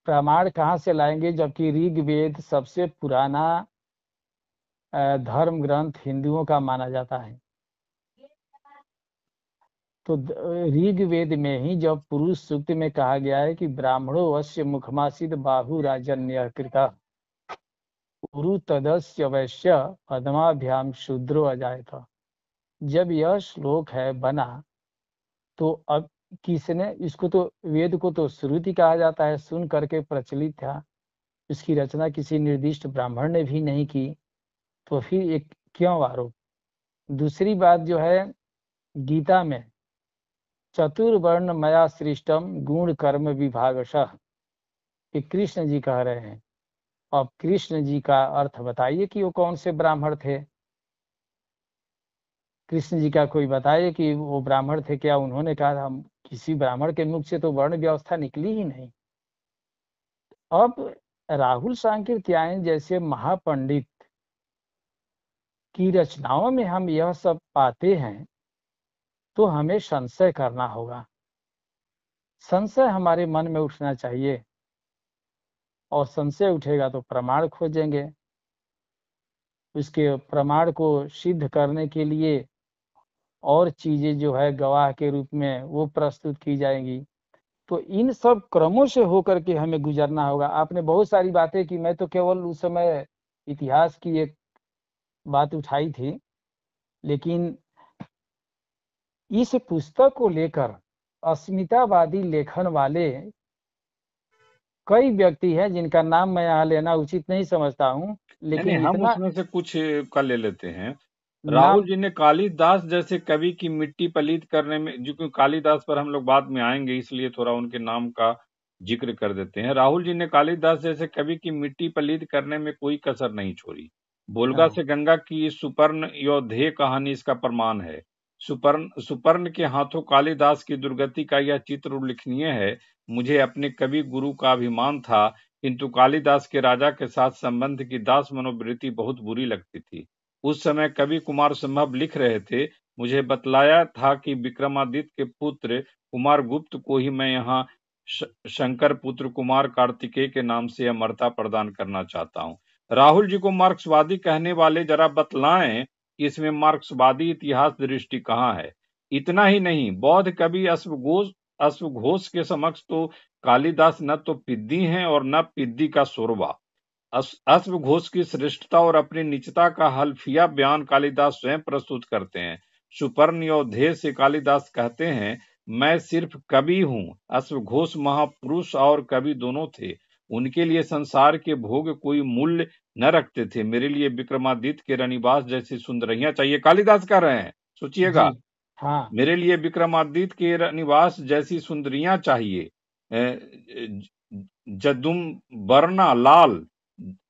प्रमाण कहाँ से लाएंगे, जबकि ऋग्वेद सबसे पुराना धर्म ग्रंथ हिंदुओं का माना जाता है। तो ऋग्वेद में ही जब पुरुष सूक्त में कहा गया है कि ब्राह्मणो वश्य मुखमासिद बाहु राजन्य कृता पुरु तदस्य वैश्य पद्माभ्याम शूद्रो अजायत, जब यह श्लोक है बना, तो अब किसने इसको, तो वेद को तो श्रुति कहा जाता है, सुन करके प्रचलित था। इसकी रचना किसी निर्दिष्ट ब्राह्मण ने भी नहीं की, तो फिर एक क्यों आरोप। दूसरी बात जो है, गीता में चतुर्वर्ण मया सृष्टम गुण कर्म विभागशः, ये कृष्ण जी कह रहे हैं। अब कृष्ण जी का अर्थ बताइए कि वो कौन से ब्राह्मण थे। कृष्ण जी का कोई बताइए कि वो ब्राह्मण थे क्या। उन्होंने कहा हम किसी ब्राह्मण के मुख से तो वर्ण व्यवस्था निकली ही नहीं। अब राहुल सांकृत्यायन जैसे महापंडित की रचनाओं में हम यह सब पाते हैं, तो हमें संशय करना होगा। संशय हमारे मन में उठना चाहिए, और संशय उठेगा तो प्रमाण खोजेंगे। उसके प्रमाण को सिद्ध करने के लिए और चीजें जो है गवाह के रूप में वो प्रस्तुत की जाएंगी। तो इन सब क्रमों से होकर के हमें गुजरना होगा। आपने बहुत सारी बातें की, मैं तो केवल उस समय इतिहास की एक बात उठाई थी, लेकिन इस पुस्तक को लेकर अस्मितावादी लेखन वाले कई व्यक्ति हैं, जिनका नाम मैं यहाँ लेना उचित नहीं समझता हूँ, नहीं नहीं, लेकिन हम इतना उसमें से कुछ का ले लेते हैं। राहुल नाम। जी ने कालिदास जैसे कवि की मिट्टी पलीत करने में, जो कि कालिदास पर हम लोग बाद में आएंगे इसलिए थोड़ा उनके नाम का जिक्र कर देते हैं। राहुल जी ने कालिदास जैसे कवि की मिट्टी पलीत करने में कोई कसर नहीं छोड़ी। बोलगा हाँ, से गंगा की सुपर्ण योद्धेय कहानी इसका प्रमाण है। सुपर्ण सुपर्ण के हाथों कालिदास की दुर्गति का यह चित्र उल्लेखनीय है। मुझे अपने कवि गुरु का अभिमान था, किंतु कालिदास के राजा के साथ संबंध की दास मनोवृत्ति बहुत बुरी लगती थी। उस समय कवि कुमार संभव लिख रहे थे। मुझे बतलाया था कि विक्रमादित्य के पुत्र कुमार गुप्त को ही मैं यहाँ शंकर पुत्र कुमार कार्तिकेय के नाम से अमरता प्रदान करना चाहता हूँ। राहुल जी को मार्क्सवादी कहने वाले जरा बतलाएं कि इसमें मार्क्सवादी इतिहास दृष्टि कहाँ है। इतना ही नहीं, बौद्ध कवि अश्वघोष के समक्ष तो कालिदास न तो पिद्दी हैं और न पिद्दी का शोरबा। अश्वघोष की श्रेष्ठता और अपनी नीचता का हल्फिया बयान कालिदास स्वयं प्रस्तुत करते हैं। सुपर्णयोधे से कालिदास कहते हैं, मैं सिर्फ कवि हूँ। अश्वघोष महापुरुष और कवि दोनों थे। उनके लिए संसार के भोग कोई मूल्य न रखते थे। मेरे लिए विक्रमादित्य के रनिवास जैसी सुंदरियां चाहिए। कालिदास कह रहे हैं, सोचिएगा। जी, हाँ, मेरे लिए विक्रमादित्य के निवास जैसी सुंदरियां चाहिए। जदुम वर्णा लाल हाँ,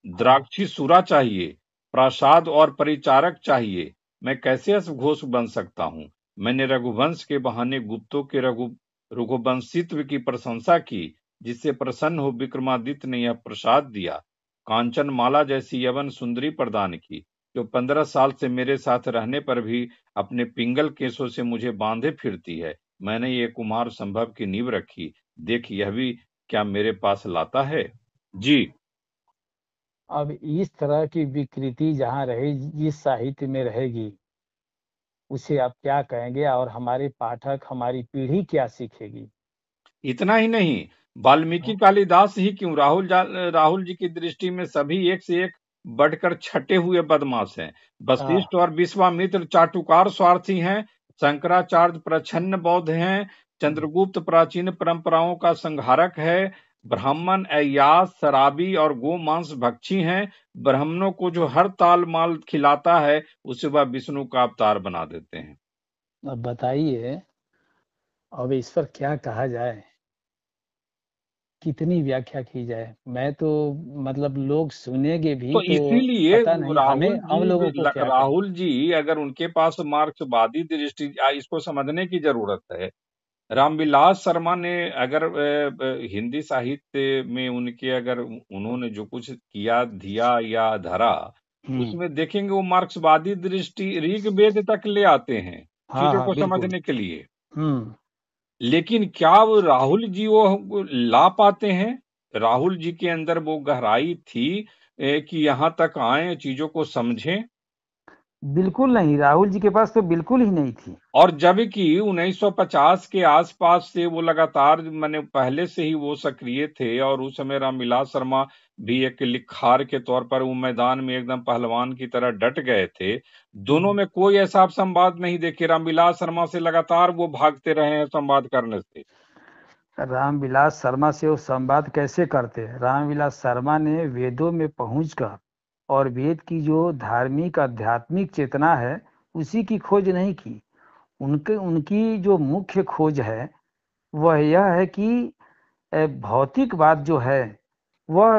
द्राक्षी सुरा चाहिए। प्रासाद और परिचारक चाहिए। मैं कैसे अश्वघोष बन सकता हूँ। मैंने रघुवंश के बहाने गुप्तों के रघुवंशित्व की प्रशंसा की, जिससे प्रसन्न हो विक्रमादित्य ने यह प्रसाद दिया। कांचन माला जैसी यवन सुंदरी प्रदान की, जो 15 साल से मेरे साथ रहने पर भी अपने पिंगल केसों से मुझे बांधे फिरती है। मैंने ये कुमार संभव की नींव रखी। देख, यह भी क्या मेरे पास लाता है। जी। अब इस तरह की विकृति जहाँ रहे, जिस साहित्य में रहेगी, उसे आप क्या कहेंगे, और हमारे पाठक, हमारी पीढ़ी क्या सीखेगी। इतना ही नहीं, वाल्मीकि हाँ, कालिदास ही क्यों, राहुल जी की दृष्टि में सभी एक से एक बढ़कर छटे हुए बदमाश हैं। हाँ, वशिष्ठ और विश्वामित्र चाटुकार स्वार्थी हैं। शंकराचार्य प्रच्छन्न बौद्ध हैं। चंद्रगुप्त प्राचीन परंपराओं का संहारक है। ब्राह्मण अय्यास, शराबी और गोमांस भक्षी हैं। ब्राह्मणों को जो हर ताल माल खिलाता है, उसे वह विष्णु का अवतार बना देते हैं। अब बताइए, अब इस पर क्या कहा जाए, कितनी व्याख्या की जाए। मैं तो मतलब लोग सुनेंगे भी तो तो इसीलिए पता नहीं हमें, हम लोगों को क्या कहें। राहुल जी, अगर उनके पास मार्क्सवादी दृष्टि इसको समझने की जरूरत है रामविलास शर्मा ने अगर हिंदी साहित्य में उनके अगर उन्होंने जो कुछ किया दिया या धरा, उसमें देखेंगे वो मार्क्सवादी दृष्टि ऋग्वेद तक ले आते हैं हाँ चीजों हाँ को बिल्कुल। समझने के लिए। हम्म। लेकिन क्या वो राहुल जी वो ला पाते हैं? राहुल जी के अंदर वो गहराई थी कि यहाँ तक आए चीजों को समझें। बिल्कुल नहीं, राहुल जी के पास तो बिल्कुल ही नहीं थी। और जबकि 1950 के आसपास से वो लगातार माने पहले से ही वो सक्रिय थे, और उस समय रामविलास शर्मा भी एक लिखार के तौर पर वो मैदान में एकदम पहलवान की तरह डट गए थे। दोनों में कोई ऐसा आप संवाद नहीं देखे, रामविलास शर्मा से लगातार वो भागते रहे हैं संवाद करने से। रामविलास शर्मा से वो संवाद कैसे करते? रामविलास शर्मा ने वेदों में पहुंचकर और वेद की जो धार्मिक आध्यात्मिक चेतना है उसी की खोज नहीं की। उनके उनकी जो मुख्य खोज है वह यह है कि भौतिकवाद जो है वह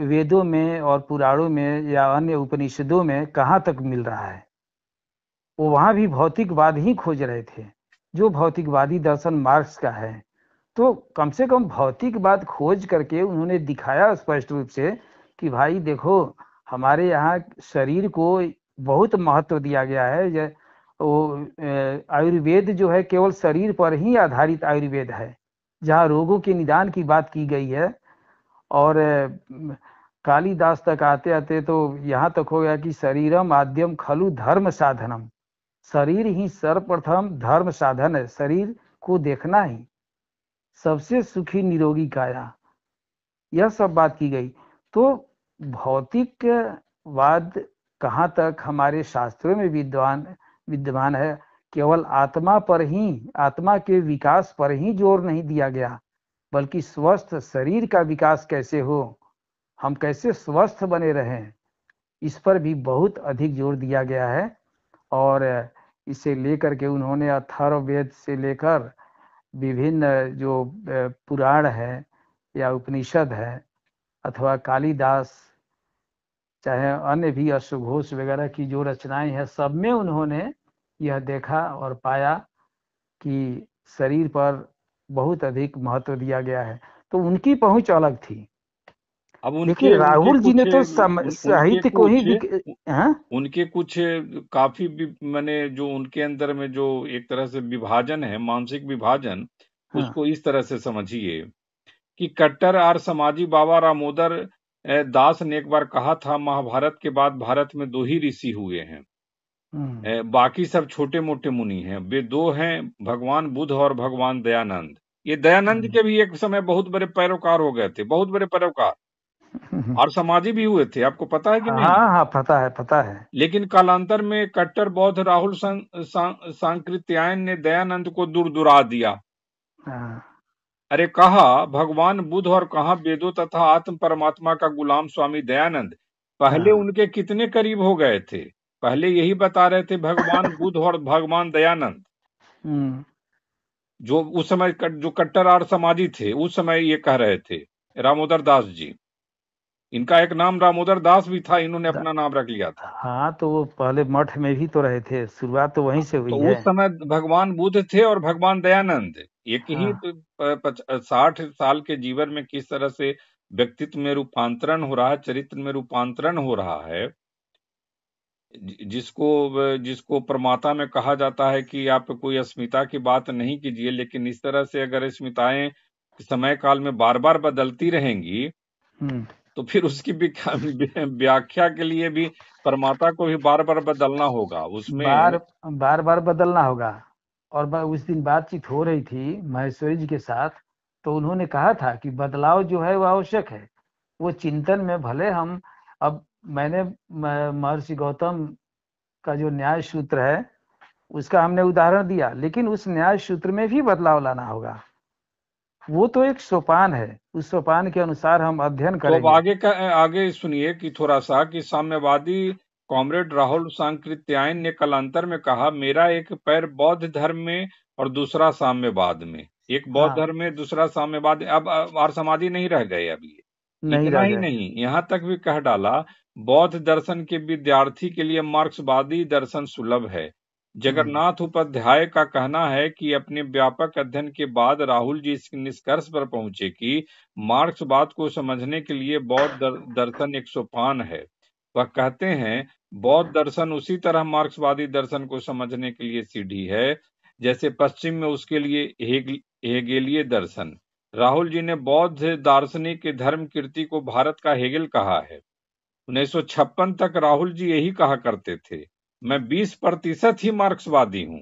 वेदों में और पुराणों में या अन्य उपनिषदों में कहाँ तक मिल रहा है। वो वहां भी भौतिकवाद ही खोज रहे थे, जो भौतिकवादी दर्शन मार्क्स का है। तो कम से कम भौतिकवाद खोज करके उन्होंने दिखाया स्पष्ट रूप से कि भाई देखो, हमारे यहाँ शरीर को बहुत महत्व दिया गया है। वो आयुर्वेद जो है केवल शरीर पर ही आधारित आयुर्वेद है, जहाँ रोगों के निदान की बात की गई है। और कालिदास तक आते आते तो यहाँ तक हो गया कि शरीरम आद्यम खलु धर्म साधनम, शरीर ही सर्वप्रथम धर्म साधन है। शरीर को देखना ही सबसे सुखी निरोगी काया, यह सब बात की गई। तो भौतिकवाद कहाँ तक हमारे शास्त्रों में विद्यमान है? केवल आत्मा पर ही, आत्मा के विकास पर ही जोर नहीं दिया गया, बल्कि स्वस्थ शरीर का विकास कैसे हो, हम कैसे स्वस्थ बने रहें, इस पर भी बहुत अधिक जोर दिया गया है। और इसे लेकर के उन्होंने अथर्ववेद से लेकर विभिन्न जो पुराण है या उपनिषद है अथवा कालिदास, चाहे अन्य भी अश्वघोष वगैरह की जो रचनाएं हैं, सब में उन्होंने यह देखा और पाया कि शरीर पर बहुत अधिक महत्व दिया गया है। तो उनकी पहुंच अलग थी। अब लेकिन उनके उनके राहुल जी ने कुछ तो उनके साहित्य को ही कुछ हाँ? उनके कुछ काफी माने जो उनके अंदर में जो एक तरह से विभाजन है, मानसिक विभाजन, हाँ। उसको इस तरह से समझिए कि कट्टर और समाजी बाबा रामोदर दास ने एक बार कहा था, महाभारत के बाद भारत में दो ही ऋषि हुए हैं, बाकी सब छोटे मोटे मुनि हैं। वे दो हैं, भगवान बुद्ध और भगवान दयानंद। ये दयानंद के भी एक समय बहुत बड़े पैरोकार हो गए थे, बहुत बड़े पैरोकार, और समाजी भी हुए थे, आपको पता है कि नहीं? हाँ हाँ पता है, पता है। लेकिन कालांतर में कट्टर बौद्ध राहुल सांकृत्यायन ने दयानंद को दूर दुरा दिया। हाँ। अरे कहा भगवान बुद्ध और कहा वेदों तथा आत्म परमात्मा का गुलाम स्वामी दयानंद, पहले हाँ। उनके कितने करीब हो गए थे? पहले यही बता रहे थे भगवान बुद्ध और भगवान दयानंद, जो उस समय जो कट्टर आर्य समाजी थे, उस समय ये कह रहे थे। रामोदर दास जी, इनका एक नाम रामोदर दास भी था, इन्होंने अपना नाम रख लिया था। हाँ तो वो पहले मठ में भी तो रहे थे, शुरुआत तो वहीं से तो हुई है। उस समय भगवान बुद्ध थे और भगवान दयानंद, एक ही हाँ। 60 साल के जीवन में किस तरह से व्यक्तित्व में रूपांतरण हो रहा है, चरित्र में रूपांतरण हो रहा है, जिसको जिसको प्रमाता में कहा जाता है कि आप कोई अस्मिता की बात नहीं कीजिए, लेकिन इस तरह से अगर अस्मिताएं समय काल में बार बार बदलती रहेंगी तो फिर उसकी व्याख्या के लिए भी प्रमाता को भी बार बार बदलना होगा उसमें। बार बार बार बदलना होगा। और उस दिन बातचीत हो रही थी महेश्वरी जी के साथ, तो उन्होंने कहा था कि बदलाव जो है वो आवश्यक है। वो चिंतन में भले हम, अब मैंने महर्षि गौतम का जो न्याय सूत्र है उसका हमने उदाहरण दिया, लेकिन उस न्याय सूत्र में भी बदलाव लाना होगा। वो तो एक सोपान है, उस सोपान के अनुसार हम अध्ययन तो अब करेंगे। आगे सुनिए कि थोड़ा सा कि साम्यवादी कॉमरेड राहुल सांकृत्यायन ने कालांतर में कहा, मेरा एक पैर बौद्ध धर्म में और दूसरा साम्यवाद में, एक बौद्ध हाँ। धर्म में दूसरा साम्यवाद। अब आर्य समाजी नहीं रह गए अब ये। नहीं इतना रह ही गए। नहीं, यहाँ तक भी कह डाला, बौद्ध दर्शन के विद्यार्थी के लिए मार्क्सवादी दर्शन सुलभ है, जगन्नाथ उपाध्याय का कहना है कि अपने व्यापक अध्ययन के बाद राहुल जी इस निष्कर्ष पर पहुंचे कि मार्क्सवाद को समझने के लिए बौद्ध दर्शन एक सोपान है। वह कहते हैं, बौद्ध दर्शन उसी तरह मार्क्सवादी दर्शन को समझने के लिए सीढ़ी है जैसे पश्चिम में उसके लिए हेगेलीय दर्शन। राहुल जी ने बौद्ध दार्शनिक के धर्म कीर्ति को भारत का हेगेल कहा है। 1956 तक राहुल जी यही कहा करते थे, मैं 20% ही मार्क्सवादी हूँ।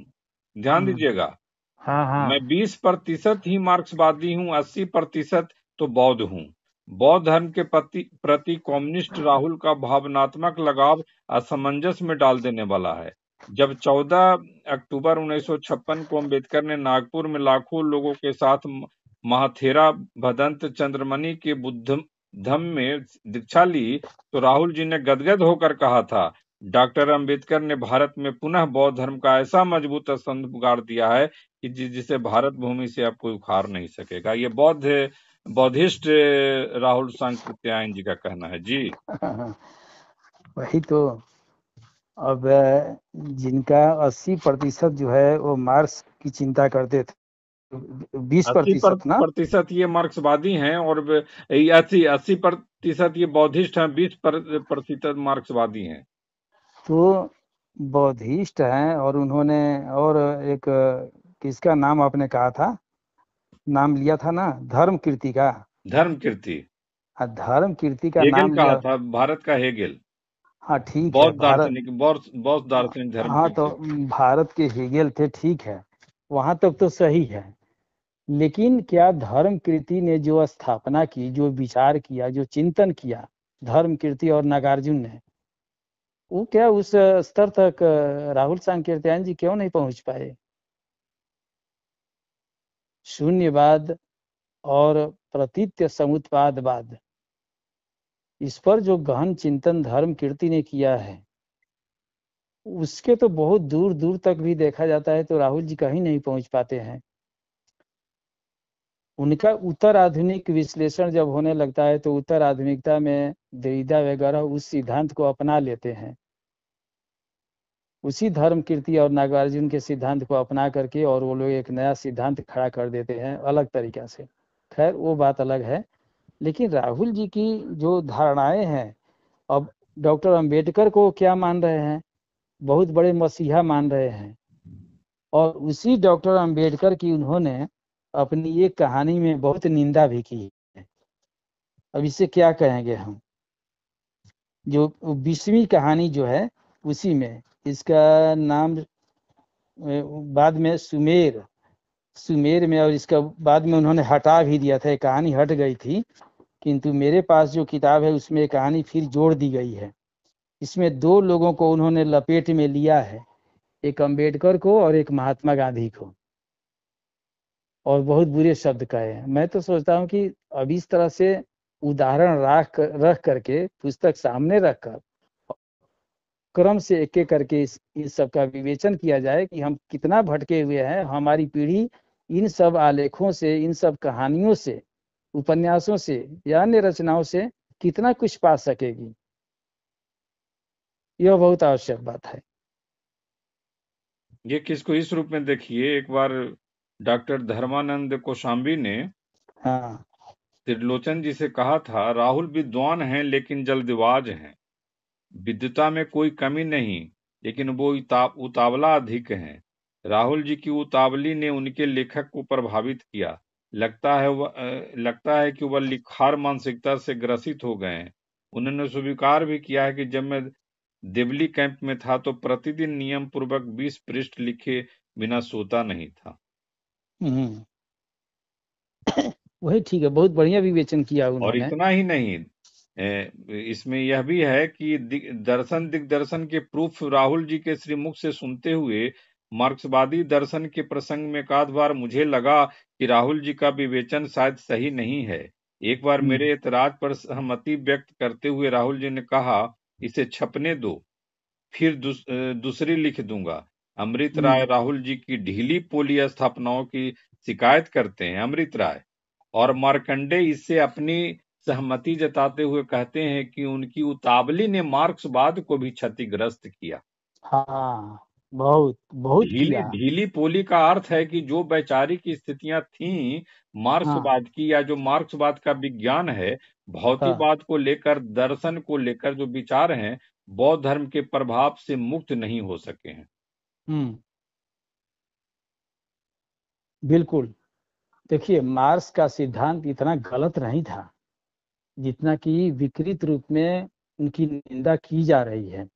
ध्यान दीजिएगा, हाँ मैं 20% ही मार्क्सवादी हूँ, 80% तो बौद्ध हूँ। बौद्ध धर्म के प्रति कम्युनिस्ट राहुल का भावनात्मक लगाव असमंजस में डाल देने वाला है। जब 14 अक्टूबर 1956 को अंबेडकर ने नागपुर में लाखों लोगों के साथ महाथेरा भदंत चंद्रमणि के बुद्ध धम्म में दीक्षा ली तो राहुल जी ने गदगद होकर कहा था, डॉक्टर अंबेडकर ने भारत में पुनः बौद्ध धर्म का ऐसा मजबूत स्तंभ गाड़ दिया है कि जिसे भारत भूमि से अब कोई उखाड़ नहीं सकेगा। ये बौद्धिस्ट राहुल सांकृत्यायन जी का कहना है जी। वही तो। अब जिनका 80% जो है वो मार्क्स की चिंता करते थे, 20% ना, 80% ये मार्क्सवादी हैं और 80% ये बौद्धिस्ट हैं, 20% मार्क्सवादी हैं। तो बौद्धिस्ट हैं। और उन्होंने और एक किसका नाम आपने कहा था, नाम लिया था ना, धर्म कीर्ति का। धर्म कीर्ति धर्म कीर्ति का हेगेल नाम कहा लिया। था, भारत का हेगेल, हाँ ठीक है, बौद्ध भारत। दार्शनिक, बौद्ध दार्शनिक धर्म हाँ तो कीर्ति। भारत के हेगेल थे, ठीक है, वहां तक तो सही है। लेकिन क्या धर्म कीर्ति ने जो स्थापना की, जो विचार किया, जो चिंतन किया धर्म कीर्ति और नागार्जुन ने, वो क्या उस स्तर तक राहुल सांकृत्यायन जी क्यों नहीं पहुंच पाए? शून्यवाद और प्रतीत्य समुत्पादवाद, इस पर जो गहन चिंतन धर्म कीर्ति ने किया है, उसके तो बहुत दूर दूर तक भी देखा जाता है तो राहुल जी कहीं नहीं पहुंच पाते हैं। उनका उत्तर आधुनिक विश्लेषण जब होने लगता है तो उत्तर आधुनिकता में देरिदा वगैरह उस सिद्धांत को अपना लेते हैं, उसी धर्म कीर्ति और नागार्जुन के सिद्धांत को अपना करके, और वो लोग एक नया सिद्धांत खड़ा कर देते हैं अलग तरीका से। खैर वो बात अलग है। लेकिन राहुल जी की जो धारणाएं हैं, अब डॉक्टर अंबेडकर को क्या मान रहे हैं, बहुत बड़े मसीहा मान रहे हैं। और उसी डॉक्टर अंबेडकर की उन्होंने अपनी एक कहानी में बहुत निंदा भी की है। अब इसे क्या कहेंगे हम, जो 20वीं कहानी जो है उसी में, इसका नाम बाद में सुमेर में, और इसका बाद में उन्होंने हटा भी दिया था, कहानी हट गई थी, किंतु मेरे पास जो किताब है उसमें कहानी फिर जोड़ दी गई है। इसमें 2 लोगों को उन्होंने लपेट में लिया है, एक अंबेडकर को और एक महात्मा गांधी को, और बहुत बुरे शब्द कहे हैं। मैं तो सोचता हूँ कि अब इस तरह से उदाहरण रख करके, पुस्तक सामने रखकर क्रम से एक एक करके इस सब का विवेचन किया जाए कि हम कितना भटके हुए हैं। हमारी पीढ़ी इन सब आलेखों से, इन सब कहानियों से, उपन्यासों से या अन्य रचनाओं से कितना कुछ पा सकेगी, यह बहुत आवश्यक बात है। ये किसको इस रूप में देखिए, एक बार डॉक्टर धर्मानंद कौशाम्बी ने हाँ त्रिलोचन जी से कहा था, राहुल विद्वान हैं लेकिन जल्दबाज हैं, विद्वता में कोई कमी नहीं, लेकिन वो उतावला अधिक हैं। राहुल जी की उतावली ने उनके लेखक को प्रभावित किया। लगता है कि वह लिखार मानसिकता से ग्रसित हो गए हैं। उन्होंने स्वीकार भी किया है कि जब मैं देवली कैंप में था तो प्रतिदिन नियम पूर्वक 20 पृष्ठ लिखे बिना सोता नहीं था। वही ठीक है, बहुत बढ़िया विवेचन किया और उन्होंने। इतना ही नहीं, इसमें यह भी है कि दिग्दर्शन के प्रूफ राहुल जी के श्रीमुख से सुनते हुए मार्क्सवादी दर्शन के प्रसंग में एकाध बार मुझे लगा कि राहुल जी का विवेचन शायद सही नहीं है। एक बार मेरे एतराज पर सहमति व्यक्त करते हुए राहुल जी ने कहा, इसे छपने दो, फिर दूसरी लिख दूंगा। अमृत राय राहुल जी की ढीली पोली स्थापनाओं की शिकायत करते हैं। अमृत राय और मार्कंडे इससे अपनी सहमति जताते हुए कहते हैं कि उनकी उतावली ने मार्क्सवाद को भी क्षतिग्रस्त किया। हाँ बहुत बहुत ढीली किया। ढीली पोली का अर्थ है कि जो वैचारिक स्थितियां थीं हाँ मार्क्सवाद की, या जो मार्क्सवाद का विज्ञान है, हाँ। भौतिकवाद को लेकर, दर्शन को लेकर जो विचार हैं, बौद्ध धर्म के प्रभाव से मुक्त नहीं हो सके हैं। हम्म। बिल्कुल। देखिए, मार्क्स का सिद्धांत इतना गलत नहीं था जितना कि विकृत रूप में उनकी निंदा की जा रही है।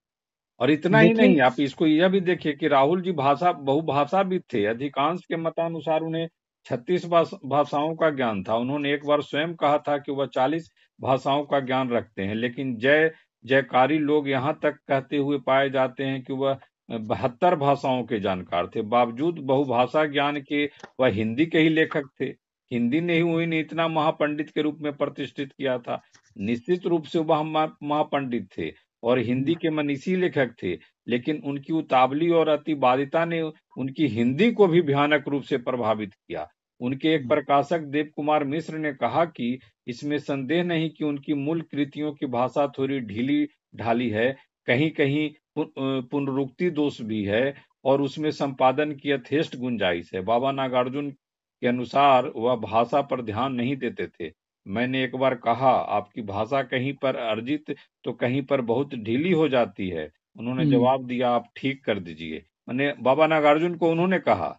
और इतना ही लेकिन नहीं, आप इसको यह भी देखिए कि राहुल जी बहुभाषाविद थे। अधिकांश के मतानुसार उन्हें 36 भाषाओं का ज्ञान था। उन्होंने एक बार स्वयं कहा था कि वह 40 भाषाओं का ज्ञान रखते हैं, लेकिन जय जयकारी लोग यहाँ तक कहते हुए पाए जाते हैं कि वह 72 भाषाओं के जानकार थे। बावजूद बहुभाषा ज्ञान के वह हिंदी के ही लेखक थे। हिंदी ने ही उन्हें इतना महापंडित के रूप में प्रतिष्ठित किया था। निश्चित रूप से वह महापंडित थे और हिंदी के मनीषी लेखक थे, लेकिन उनकी उतावली और अतिवादिता ने उनकी हिंदी को भी भयानक रूप से प्रभावित किया। उनके एक प्रकाशक देव कुमार मिश्र ने कहा कि इसमें संदेह नहीं कि उनकी मूल कृतियों की भाषा थोड़ी ढीली ढाली है, कहीं कहीं पुनरुक्ति दोष भी है, और उसमें संपादन की यथेष्ट गुंजाइश है। बाबा नागार्जुन के अनुसार वह भाषा पर ध्यान नहीं देते थे। मैंने एक बार कहा, आपकी भाषा कहीं पर अर्जित तो कहीं पर बहुत ढीली हो जाती है। उन्होंने हम्म जवाब दिया, आप ठीक कर दीजिए। मैंने बाबा नागार्जुन को उन्होंने कहा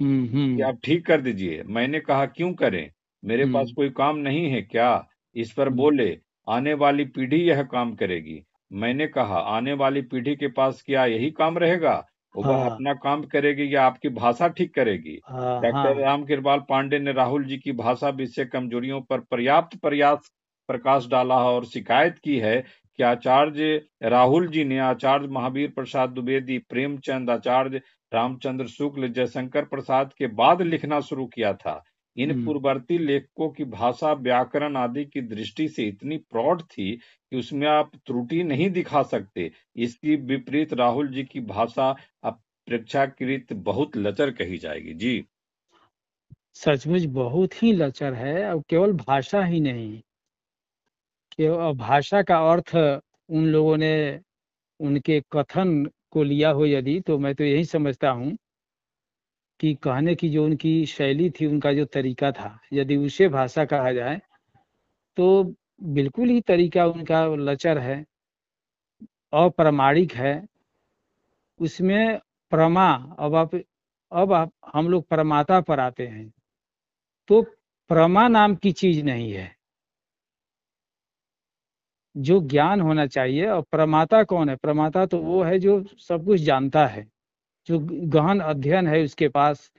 कि हम्म। आप ठीक कर दीजिए। मैंने कहा, क्यों करें, मेरे पास हम्म कोई काम नहीं है क्या? इस पर हम्म। बोले, आने वाली पीढ़ी यह काम करेगी। मैंने कहा, आने वाली पीढ़ी के पास क्या यही काम रहेगा? वह हाँ अपना काम करेगी या आपकी भाषा ठीक करेगी? हाँ डॉक्टर हाँ। रामकृपाल पांडे ने राहुल जी की भाषा विषय कमजोरियों पर पर्याप्त प्रयास प्रकाश डाला है और शिकायत की है कि आचार्य राहुल जी ने आचार्य महावीर प्रसाद द्विवेदी, प्रेमचंद, आचार्य रामचंद्र शुक्ल, जयशंकर प्रसाद के बाद लिखना शुरू किया था। इन हम्म। पूर्ववर्ती लेखकों की भाषा, व्याकरण आदि की दृष्टि से इतनी प्रौढ़ थी कि उसमें आप त्रुटि नहीं दिखा सकते। इसकी विपरीत राहुल जी की भाषा अपेक्षाकृत बहुत लचर कही जाएगी। जी। सचमुच बहुत ही लचर है। अब केवल भाषा ही नहीं, केवल भाषा का अर्थ उन लोगों ने उनके कथन को लिया हो यदि, तो मैं तो यही समझता हूँ कि कहने की जो उनकी शैली थी, उनका जो तरीका था, यदि उसे भाषा कहा जाए तो बिल्कुल ही तरीका उनका लचर है, अप्रामाणिक है। उसमें प्रमा, अब आप हम लोग प्रमाता पर आते हैं, तो प्रमा नाम की चीज नहीं है। जो ज्ञान होना चाहिए, और प्रमाता कौन है? प्रमाता तो वो है जो सब कुछ जानता है, जो गहन अध्ययन है उसके पास,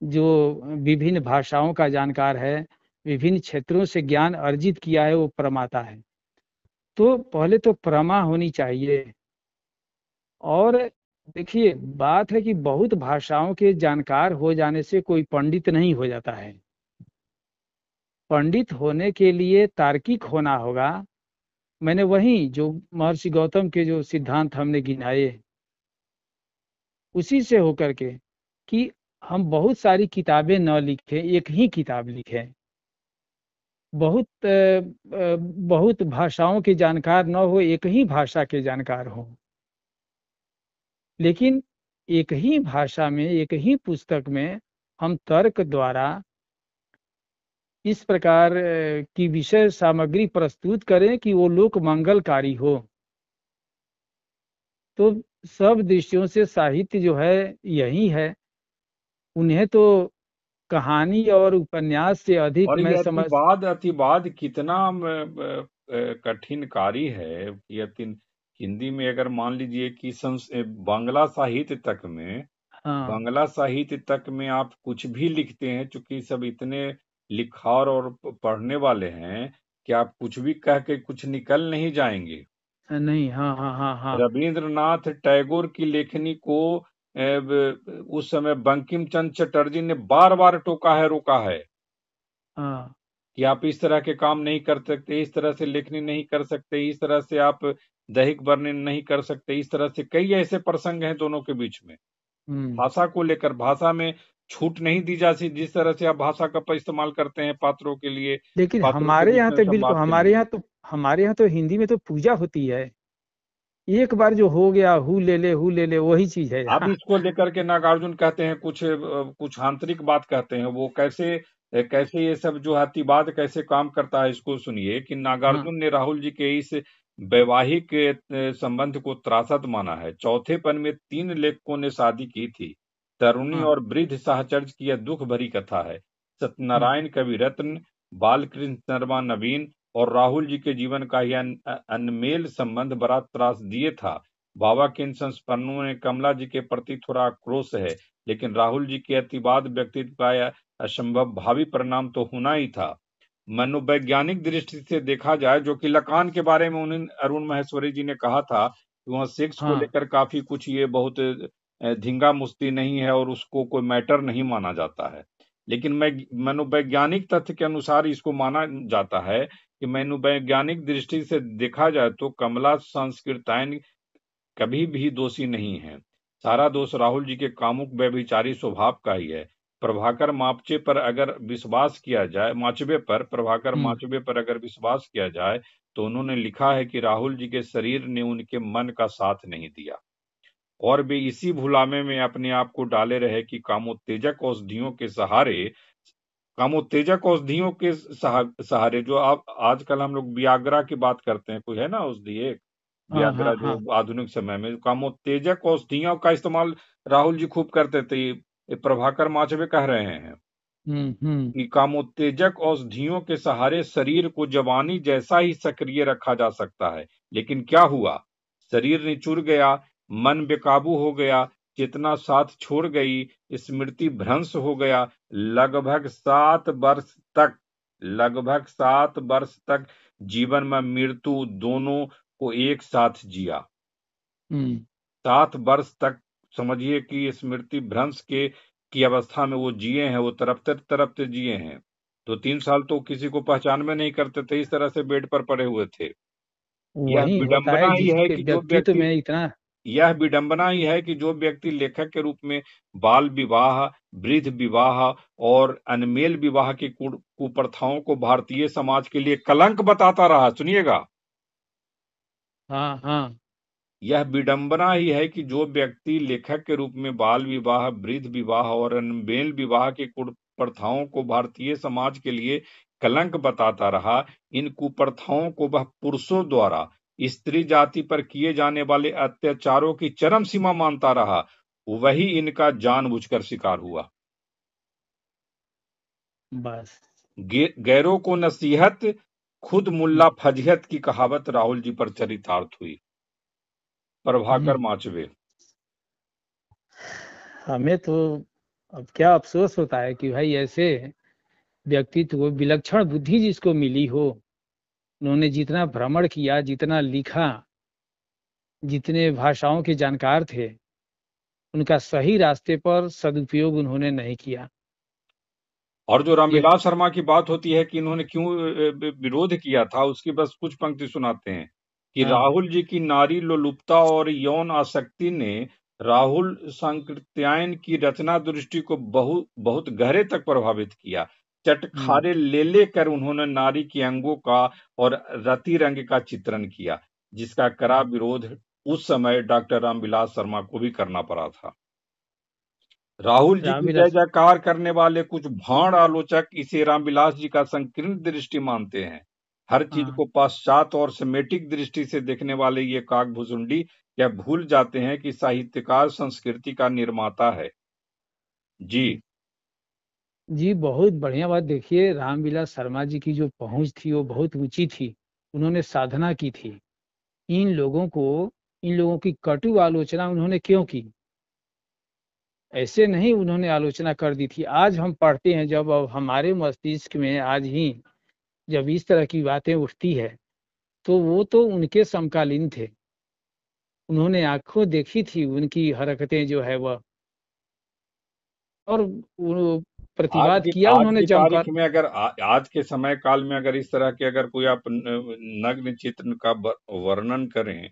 जो विभिन्न भाषाओं का जानकार है, विभिन्न क्षेत्रों से ज्ञान अर्जित किया है, वो प्रमाता है। तो पहले तो प्रमा होनी चाहिए। और देखिए, बात है कि बहुत भाषाओं के जानकार हो जाने से कोई पंडित नहीं हो जाता है। पंडित होने के लिए तार्किक होना होगा। मैंने वही जो महर्षि गौतम के जो सिद्धांत हमने गिनाए, उसी से होकर के कि हम बहुत सारी किताबें न लिखें, एक ही किताब लिखें। बहुत भाषाओं के जानकार न हो, एक ही भाषा के जानकार हो, लेकिन एक ही भाषा में, एक ही पुस्तक में हम तर्क द्वारा इस प्रकार की विषय सामग्री प्रस्तुत करें कि वो लोक मंगलकारी हो। तो सब दृष्टियों से साहित्य जो है यही है। उन्हें तो कहानी और उपन्यास से अधिक और मैं ये समझ। अतिवाद कितना कठिन कार्य है कि हिंदी में अगर मान लीजिए कि बांग्ला साहित्य तक में, हाँ आप कुछ भी लिखते हैं, चूंकि सब इतने लिखार और पढ़ने वाले हैं कि आप कुछ भी कह के कुछ निकल नहीं जाएंगे। नहीं। हाँ हाँ हाँ हाँ रविंद्रनाथ टैगोर की लेखनी को उस समय बंकिम चंद्र चटर्जी ने बार बार टोका है, रोका है हाँ। कि आप इस तरह के काम नहीं कर सकते, इस तरह से लेखनी नहीं कर सकते, इस तरह से आप दैहिक वर्णन नहीं कर सकते। इस तरह से कई ऐसे प्रसंग हैं दोनों के बीच में। हम्म। भाषा को लेकर, भाषा में छूट नहीं दी जाती। जिस तरह से आप भाषा का इस्तेमाल करते हैं पात्रों के लिए, लेकिन पात्रों के हमारे बीच यहाँ में तो बिल्कुल, संवाद के लिए। हमारे यहाँ तो हिंदी में तो पूजा होती है। एक बार जो हो गया, हु ले ले, वही चीज है अब यहाँ। इसको लेकर के नागार्जुन कहते हैं कुछ आंतरिक बात कहते हैं, वो कैसे कैसे ये सब जो अतिवाद कैसे काम करता है, इसको सुनिए कि हाँ नागार्जुन ने राहुल जी के इस वैवाहिक संबंध को त्रासद माना है। चौथेपन में 3 लेखकों ने शादी की थी। तरुणी हाँ और वृद्ध साहचर्य की यह दुख भरी कथा है। हाँ सत्यनारायण कविरत्न, बालकृष्ण शर्मा नवीन और राहुल जी के जीवन का यह अनमेल संबंध बड़ा त्रासदीय था। बाबा के इन संस्मरणों में कमला जी के प्रति थोड़ा आक्रोश है, लेकिन राहुल जी के अतिवाद व्यक्तित्व का यह असंभव भावी परिणाम तो होना ही था। मनोवैज्ञानिक दृष्टि से देखा जाए, जो कि लकान के बारे में उन्हें अरुण माहेश्वरी जी ने कहा था कि वहाँ सेक्स को हाँ। लेकर काफी कुछ ये बहुत धींगा मुश्ती नहीं है और उसको कोई मैटर नहीं माना जाता है। लेकिन मैं मनोवैज्ञानिक तथ्य के अनुसार इसको माना जाता है कि मनोवैज्ञानिक दृष्टि से देखा जाए तो कमला संस्कृतायन कभी भी दोषी नहीं है। सारा दोष राहुल जी के कामुक व्यभिचारी स्वभाव का ही है। प्रभाकर माचवे पर अगर विश्वास किया जाए, हम्म। अगर विश्वास किया जाए, तो उन्होंने लिखा है कि राहुल जी के शरीर ने उनके मन का साथ नहीं दिया और वे इसी भुलामे में अपने आप को डाले रहे कि कामोत्तेजक औषधियों के सहारे, जो आप आजकल हम लोग वियाग्रा की बात करते हैं, कोई है ना औषधि एक हाँ वियाग्रा हाँ जो हाँ। आधुनिक समय में कामोत्तेजक औषधियों का इस्तेमाल राहुल जी खूब करते थे। ये प्रभाकर माचवे कह रहे हैं हम्म। कि कामोत्तेजक औषधियों के सहारे शरीर को जवानी जैसा ही सक्रिय रखा जा सकता है, लेकिन क्या हुआ? शरीर निचुर गया, मन बेकाबू हो गया, चेतना साथ छोड़ गई, स्मृति भ्रंश हो गया। लगभग 7 वर्ष तक जीवन में मृत्यु दोनों को एक साथ जिया। हम्म। 7 वर्ष तक समझिए कि स्मृति भ्रंश के की अवस्था में वो जिए हैं, वो तरपते जिए हैं। तो 3 साल तो किसी को पहचान में नहीं करते थे, इस तरह से बेड पर पड़े हुए थे। यह वही होता है विडंबना ही है जिसके कि जो व्यक्तित्व व्यक्ति में इतना। यह विडंबना ही है कि जो व्यक्ति लेखक के रूप में बाल विवाह, वृद्ध विवाह और अनमेल विवाह की कुप्रथाओं को भारतीय समाज के लिए कलंक बताता रहा। सुनिएगा, हाँ हाँ। यह विडंबना ही है कि जो व्यक्ति लेखक के रूप में बाल विवाह, वृद्ध विवाह और अनमेल विवाह की कुप्रथाओं को भारतीय समाज के लिए कलंक बताता रहा, इन कुप्रथाओं को वह पुरुषों द्वारा स्त्री जाति पर किए जाने वाले अत्याचारों की चरम सीमा मानता रहा, वही इनका जानबूझकर शिकार हुआ। बस। गैरों को नसीहत, खुद मुल्ला फजहत की कहावत राहुल जी पर चरितार्थ हुई। प्रभाकर हम्म। माचवे। हमें तो अब क्या अफसोस होता है कि भाई ऐसे व्यक्तित्व को, विलक्षण बुद्धि जिसको मिली हो, उन्होंने जितना भ्रमण किया, जितना लिखा, जितने भाषाओं के जानकार थे, उनका सही रास्ते पर सदुपयोग उन्होंने नहीं किया। और जो ये रामविलास शर्मा की बात होती है कि इन्होंने क्यों विरोध किया था, उसकी बस कुछ पंक्ति सुनाते हैं कि हाँ। राहुल जी की नारी लोलुपता और यौन आसक्ति ने राहुल सांकृत्यायन की रचना दृष्टि को बहुत बहुत गहरे तक प्रभावित किया। हम्म। चटखारे ले लेकर उन्होंने नारी के अंगों का और रति रंग का चित्रण किया, जिसका कड़ा विरोध उस समय डॉक्टर रामविलास शर्मा को भी करना पड़ा था। राहुल जी की जय रामविलास। जयकार करने वाले कुछ भाण आलोचक इसे रामविलास जी का संकीर्ण दृष्टि मानते हैं। हर चीज हाँ। को पाश्चात और सेमेटिक दृष्टि से देखने वाले ये काकभुसुंडी क्या भूल जाते हैं कि साहित्यकार संस्कृति का निर्माता है। जी। जी, बहुत बढ़िया बात। देखिए, रामविलास शर्मा जी की जो पहुंच थी वो बहुत ऊंची थी। उन्होंने साधना की थी। इन लोगों को, इन लोगों की कटु आलोचना उन्होंने क्यों की? ऐसे नहीं उन्होंने आलोचना कर दी थी। आज हम पढ़ते हैं, जब अब हमारे मस्तिष्क में आज ही जब इस तरह की बातें उठती है, तो वो तो उनके समकालीन थे। उन्होंने आंखों देखी थी उनकी हरकतें जो है वह, और वो प्रतिवाद किया आज उन्होंने की तारीख जमकर। में अगर आज के समय काल में अगर इस तरह के अगर कोई आप नग्न चित्र का वर्णन करें,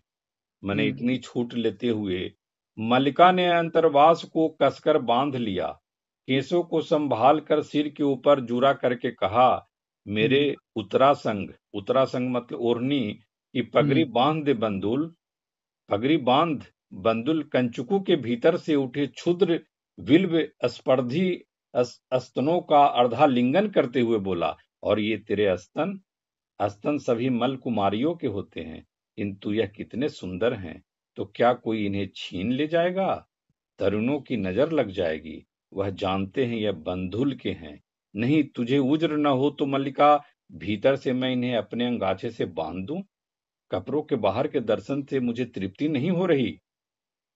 मैंने हम्म। इतनी छूट लेते हुए, मल्लिका ने अंतरवास को कसकर बांध लिया, केसों को संभाल कर सिर के ऊपर जूरा करके कहा, मेरे हम्म। उत्तरासंग, उत्तरासंग मतलब ओढ़नी की पगड़ी हम्म। बांध दे बंदूल। पगड़ी बांध बंदुल कंचुकू के भीतर से उठे क्षुद्र विल्व स्पर्धी स्तनों का अर्धालिंगन करते हुए बोला, और ये तेरे स्तन सभी मल कुमारियों के होते हैं, किंतु यह कितने सुंदर हैं, तो क्या कोई इन्हें छीन ले जाएगा? तरुणों की नजर लग जाएगी, वह जानते हैं यह बंधुल के हैं। नहीं तुझे उज्र न हो तो मल्लिका, भीतर से मैं इन्हें अपने अंगाछे से बांध दूं? कपड़ों के बाहर के दर्शन से मुझे तृप्ति नहीं हो रही।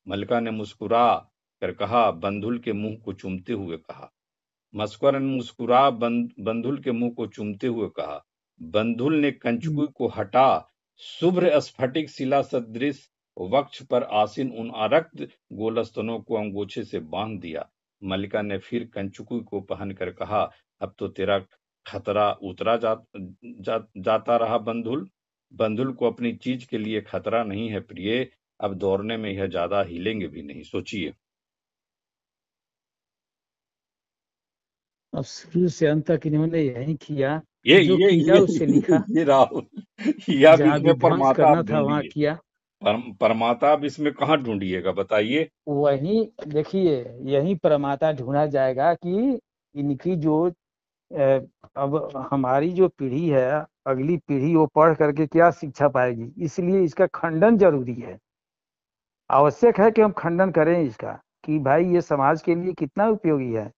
मल्लिका ने मुस्कुरा कर कहा, बंधुल के मुंह को चूमते हुए कहा। बंधुल के मुंह को चूमते हुए कहा। बंधुल ने कंचुकी को हटा शुभ्र स्फटिक शिला सदृश वक्ष पर आसीन उन आरक्त गोलस्तनों को अंगोछे से बांध दिया। मल्लिका ने फिर कंचुकी को पहनकर कहा, अब तो तेरा खतरा उतरा जाता रहा बंधुल। बंधुल को अपनी चीज के लिए खतरा नहीं है प्रिय, अब दौड़ने में यह ज्यादा हिलेंगे भी नहीं, सोचिए। अब शुरू से अंत तक इन्होंने यही किया, ये जो ये किया ये उससे लिखा। ये राहुल, या अब जहाँ इसमें विध्वंस परमाता करना आप था वहां ढूंढिए। किया। परमाता अब इसमें कहाँ ढूंढिएगा बताइए। वही देखिए, यही प्रमाता ढूंढा जाएगा कि इनकी जो अब हमारी जो पीढ़ी है, अगली पीढ़ी, वो पढ़ करके क्या शिक्षा पाएगी। इसलिए इसका खंडन जरूरी है, आवश्यक है कि हम खंडन करें इसका, कि भाई ये समाज के लिए कितना उपयोगी है।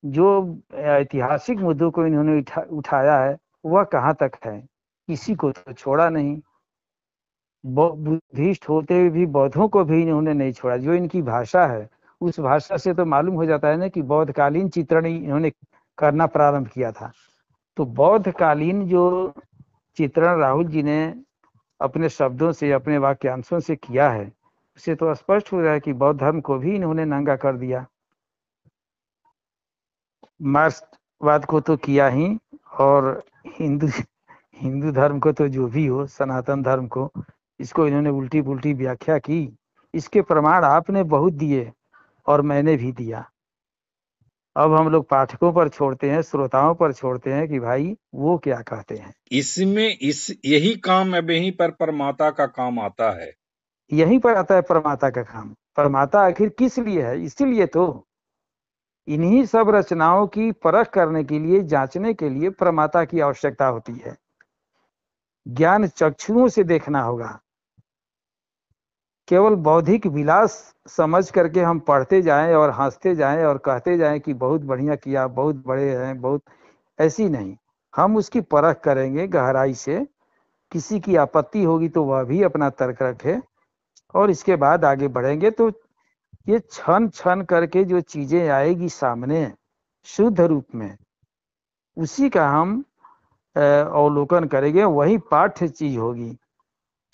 जो ऐतिहासिक मुद्दों को इन्होंने उठाया है वह कहाँ तक है, किसी को तो छोड़ा नहीं। बुद्धिस्ट होते हुए भी बौद्धों को भी इन्होंने नहीं छोड़ा। जो इनकी भाषा है, उस भाषा से तो मालूम हो जाता है ना कि बौद्धकालीन चित्रण इन्होंने करना प्रारंभ किया था। तो बौद्धकालीन जो चित्रण राहुल जी ने अपने शब्दों से, अपने वाक्यांशों से किया है, उससे तो स्पष्ट हो रहा है कि बौद्ध धर्म को भी इन्होंने नंगा कर दिया। मार्क्सवाद को तो किया ही, और हिंदू धर्म को तो जो भी हो, सनातन धर्म को, इसको इन्होंने उल्टी पुल्टी व्याख्या की। इसके प्रमाण आपने बहुत दिए और मैंने भी दिया। अब हम लोग पाठकों पर छोड़ते हैं, श्रोताओं पर छोड़ते हैं कि भाई वो क्या कहते हैं। इसमें यही काम अब यहीं पर परमाता का काम आता है। यहीं पर आता है परमाता का काम। परमाता आखिर किस लिए है? इसीलिए तो इन्हीं सब रचनाओं की परख करने के लिए, जांचने के लिए प्रमाता की आवश्यकता होती है। ज्ञान चक्षुओं से देखना होगा। केवल बौद्धिक विलास समझ करके हम पढ़ते जाएं और हंसते जाएं और कहते जाएं कि बहुत बढ़िया किया, बहुत बड़े हैं, बहुत, ऐसी नहीं। हम उसकी परख करेंगे गहराई से। किसी की आपत्ति होगी तो वह भी अपना तर्क रखे, और इसके बाद आगे बढ़ेंगे। तो ये छन छन करके जो चीजें आएगी सामने शुद्ध रूप में, उसी का हम अवलोकन करेंगे, वही पाठ्य चीज होगी।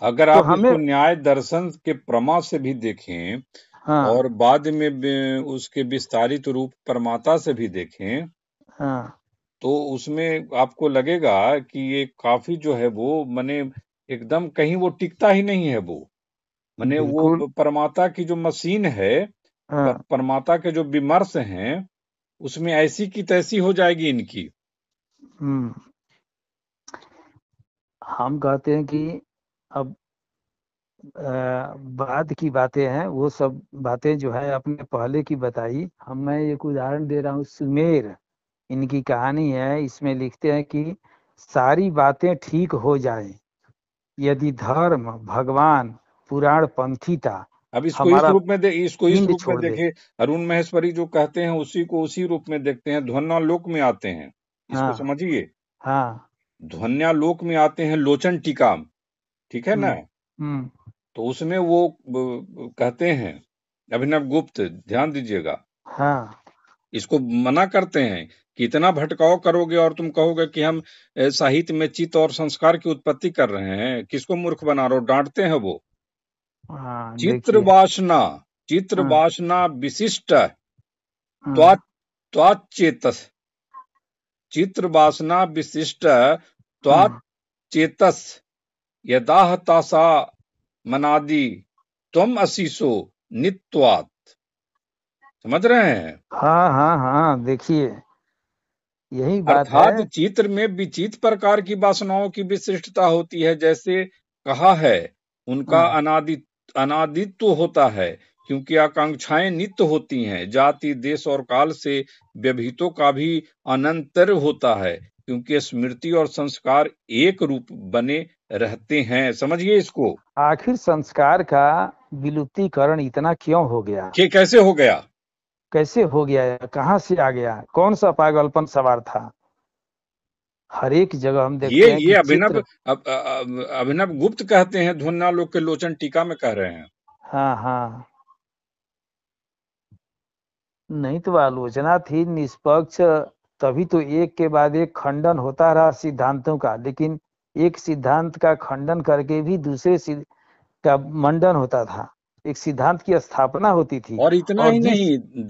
अगर तो आप हमें, इसको न्याय दर्शन के प्रमा से भी देखें, हाँ और बाद में उसके विस्तारित रूप परमाता से भी देखें, हाँ, तो उसमें आपको लगेगा कि ये काफी जो है वो माने एकदम कहीं वो टिकता ही नहीं है। वो माने बिल्कुल, वो परमाता की जो मशीन है, हाँ। परमाता के जो विमर्श हैं, उसमें ऐसी की तैसी हो जाएगी इनकी। हम कहते हैं कि अब बाद की बातें हैं, वो सब बातें जो है अपने पहले की बताई। मैं एक उदाहरण दे रहा हूँ, सुमेर इनकी कहानी है। इसमें लिखते हैं कि सारी बातें ठीक हो जाए यदि धर्म, भगवान, पुराण पंथिता अब हमारा इसको इस पिंड रूप में छोड़ दे। देखे। अरुण महेश्वरी जो कहते हैं उसी को उसी रूप में देखते हैं, ध्वन्यालोक में आते हैं। इसको हाँ समझिए, हाँ, ध्वन्यालोक में आते हैं लोचन टीका, ठीक है ना। हम्म, तो उसमें वो कहते हैं, अभिनव गुप्त, ध्यान दीजिएगा, हाँ इसको मना करते हैं कि इतना भटकाव करोगे और तुम कहोगे कि हम साहित्य में चित्त और संस्कार की उत्पत्ति कर रहे हैं, किसको मूर्ख बना रहे हो, डांटते हैं वो। हाँ, चित्र देखिए, वासना, चित्र हाँ वासना विशिष्ट हाँ त्वाचेतस, चित्र वासना विशिष्ट हाँ त्वाचेतस यदाह तासा मनादि त्वम असीसो नित्वात्। समझ रहे हैं? हाँ हाँ हाँ, देखिए यही बात है। अर्थात चित्र में विचित्र प्रकार की वासनाओं की विशिष्टता होती है। जैसे कहा है उनका अनादित्व होता है, क्योंकि आकांक्षाएं नित्य होती हैं। जाति, देश और काल से व्यभितों का भी अनंतर होता है, क्योंकि स्मृति और संस्कार एक रूप बने रहते हैं। समझिए इसको। आखिर संस्कार का विलुप्तीकरण इतना क्यों हो गया? कि कैसे हो गया? कैसे हो गया? कहाँ से आ गया? कौन सा पागलपन सवार था? हर एक जगह हम देखते हैं ये कि अभिनव चित्र। अभिनव गुप्त कहते हैं, ध्वन्यालोक के लोचन टीका में कह रहे हैं। हाँ हाँ, नहीं तो आलोचना थी निष्पक्ष, तभी तो एक के बाद एक खंडन होता रहा सिद्धांतों का, लेकिन एक सिद्धांत का खंडन करके भी दूसरे का मंडन होता था, एक सिद्धांत की स्थापना होती थी। और इतना और ही जिस नहीं, हाँ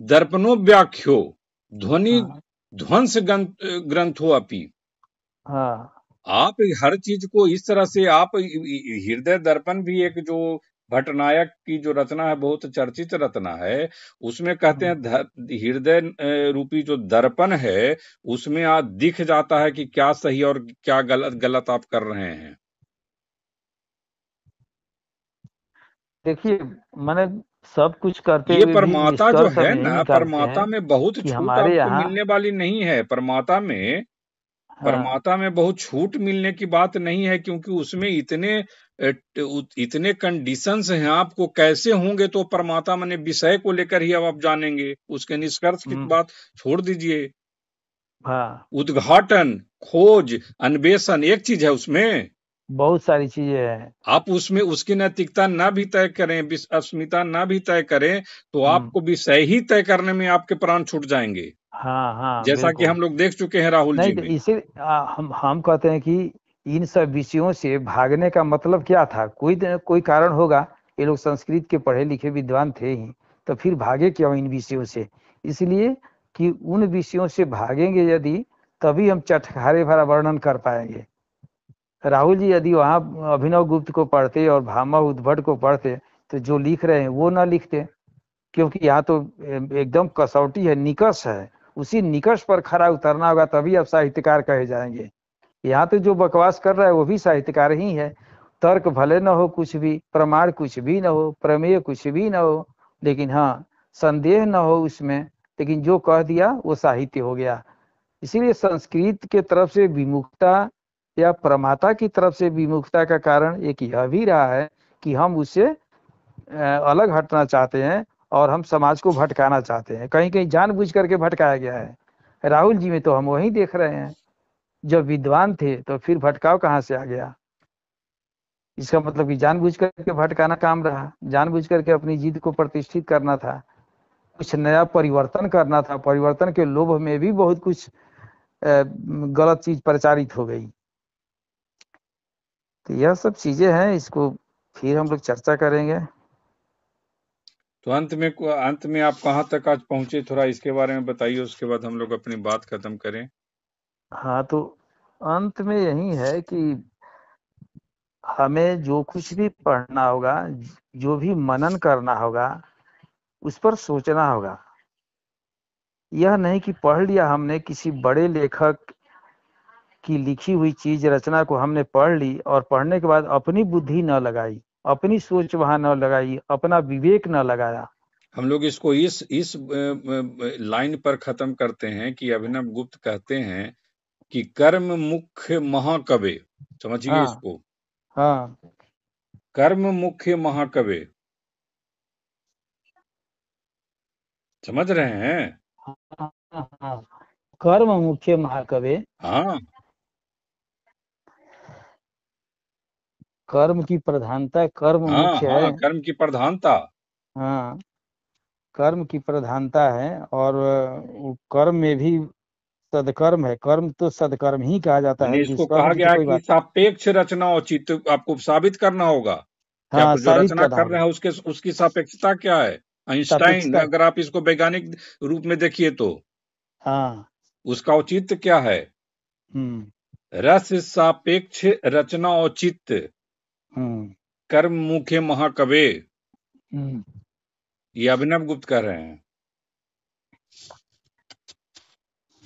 दर्पणो व्याख्यो ध्वनि हाँ ध्वंस ग्रंथो अपि। हाँ आप हर चीज को इस तरह से आप हृदय दर्पण भी एक जो भट्टनायक की जो रचना है, बहुत चर्चित रचना है। उसमें कहते हैं हृदय रूपी जो दर्पण है, उसमें आज दिख जाता है कि क्या सही और क्या गलत गलत आप कर रहे हैं। देखिए, मैंने सब कुछ करते ये हुए भी परमाता जो निष्कर्ष है हम यही ना, निकालते परमाता हैं में बहुत कि छूट हमारे आपको यहाँ मिलने वाली नहीं है। हाँ परमाता में बहुत छूट मिलने की बात नहीं है, क्योंकि उसमें इतने कंडीशंस हैं। आपको कैसे होंगे तो परमाता माने विषय को लेकर ही अब आप जानेंगे, उसके निष्कर्ष की बात छोड़ दीजिए। हाँ, उद्घाटन, खोज, अन्वेषण एक चीज है उसमें। बहुत सारी चीजें हैं। आप उसमें उसकी नैतिकता ना भी तय करें, अस्मिता ना भी तय करें, तो आपको विषय ही तय करने में आपके प्राण छूट जाएंगे, हाँ हाँ, जैसा कि बिल्कुल। हम लोग देख चुके हैं राहुल नहीं जी तो में। इसे हम कहते हैं कि इन सब विषयों से भागने का मतलब क्या था? कोई कारण होगा। ये लोग संस्कृत के पढ़े लिखे विद्वान थे ही, तो फिर भागे क्यों इन विषयों से? इसलिए कि उन विषयों से भागेंगे यदि, तभी हम चटखारे भरा वर्णन कर पाएंगे। राहुल जी यदि वहाँ अभिनव गुप्त को पढ़ते और भामा उद्भट को पढ़ते, तो जो लिख रहे हैं वो ना लिखते, क्योंकि यहाँ तो एकदम कसौटी है, निकष है। उसी निकष पर खरा उतरना होगा, तभी आप साहित्यकार कहे जाएंगे। यहाँ तो जो बकवास कर रहा है वो भी साहित्यकार ही है। तर्क भले न हो कुछ भी, प्रमाण कुछ भी न हो, प्रमेय कुछ भी न हो, लेकिन हाँ, संदेह न हो उसमें, लेकिन जो कह दिया वो साहित्य हो गया। इसीलिए संस्कृत के तरफ से विमुखता या प्रमाता की तरफ से विमुखता का कारण एक यह भी रहा है कि हम उससे अलग हटना चाहते हैं, और हम समाज को भटकाना चाहते हैं। कहीं कहीं जानबूझ करके भटकाया गया है। राहुल जी में तो हम वही देख रहे हैं। जब विद्वान थे तो फिर भटकाव कहाँ से आ गया? इसका मतलब कि जानबूझ करके भटकाना काम रहा, जानबूझ करके अपनी जिद को प्रतिष्ठित करना था, कुछ नया परिवर्तन करना था। परिवर्तन के लोभ में भी बहुत कुछ गलत चीज प्रचारित हो गई। तो यह सब चीजें हैं, इसको फिर हम लोग चर्चा करेंगे। तो अंत में आप कहाँ तक आज पहुंचे, थोड़ा इसके बारे में बताइए, उसके बाद हम लोग अपनी बात खत्म करें। हाँ, तो अंत में यही है कि हमें जो कुछ भी पढ़ना होगा, जो भी मनन करना होगा, उस पर सोचना होगा। यह नहीं कि पढ़ लिया हमने, किसी बड़े लेखक की लिखी हुई चीज रचना को हमने पढ़ ली और पढ़ने के बाद अपनी बुद्धि न लगाई, अपनी सोच वहां न लगाई, अपना विवेक न लगाया। हम लोग इसको इस लाइन पर खत्म करते हैं कि अभिनव गुप्त कहते हैं कि कर्म मुख्य महाकवि। समझिए हाँ इसको। हाँ कर्म मुख्य महाकवि। समझ रहे हैं? हाँ हाँ, कर्म मुख्य महाकवि। हाँ कर्म की प्रधानता, कर्म हाँ मुख्य हाँ, है। कर्म की प्रधानता। हाँ, कर्म की प्रधानता है, और कर्म में भी सदकर्म है। कर्म तो सदकर्म ही कहा जाता मैंने है, इसको दुष्कर्म कहा की तो गया कोई कि बात। सापेक्ष रचना उचित आपको साबित करना होगा कि आप हाँ, जो साबित रचना करना कर होगा। रहे हैं उसकी सापेक्षता क्या है। आइंस्टाइन, सापेक्षता। अगर आप इसको वैज्ञानिक रूप में देखिए तो हाँ। उसका औचित्य क्या है। हम्म रस सापेक्ष रचना औचित्य, हम्म कर्म मुख्य महाकवि। हम्म। ये अभिनव गुप्त कह रहे हैं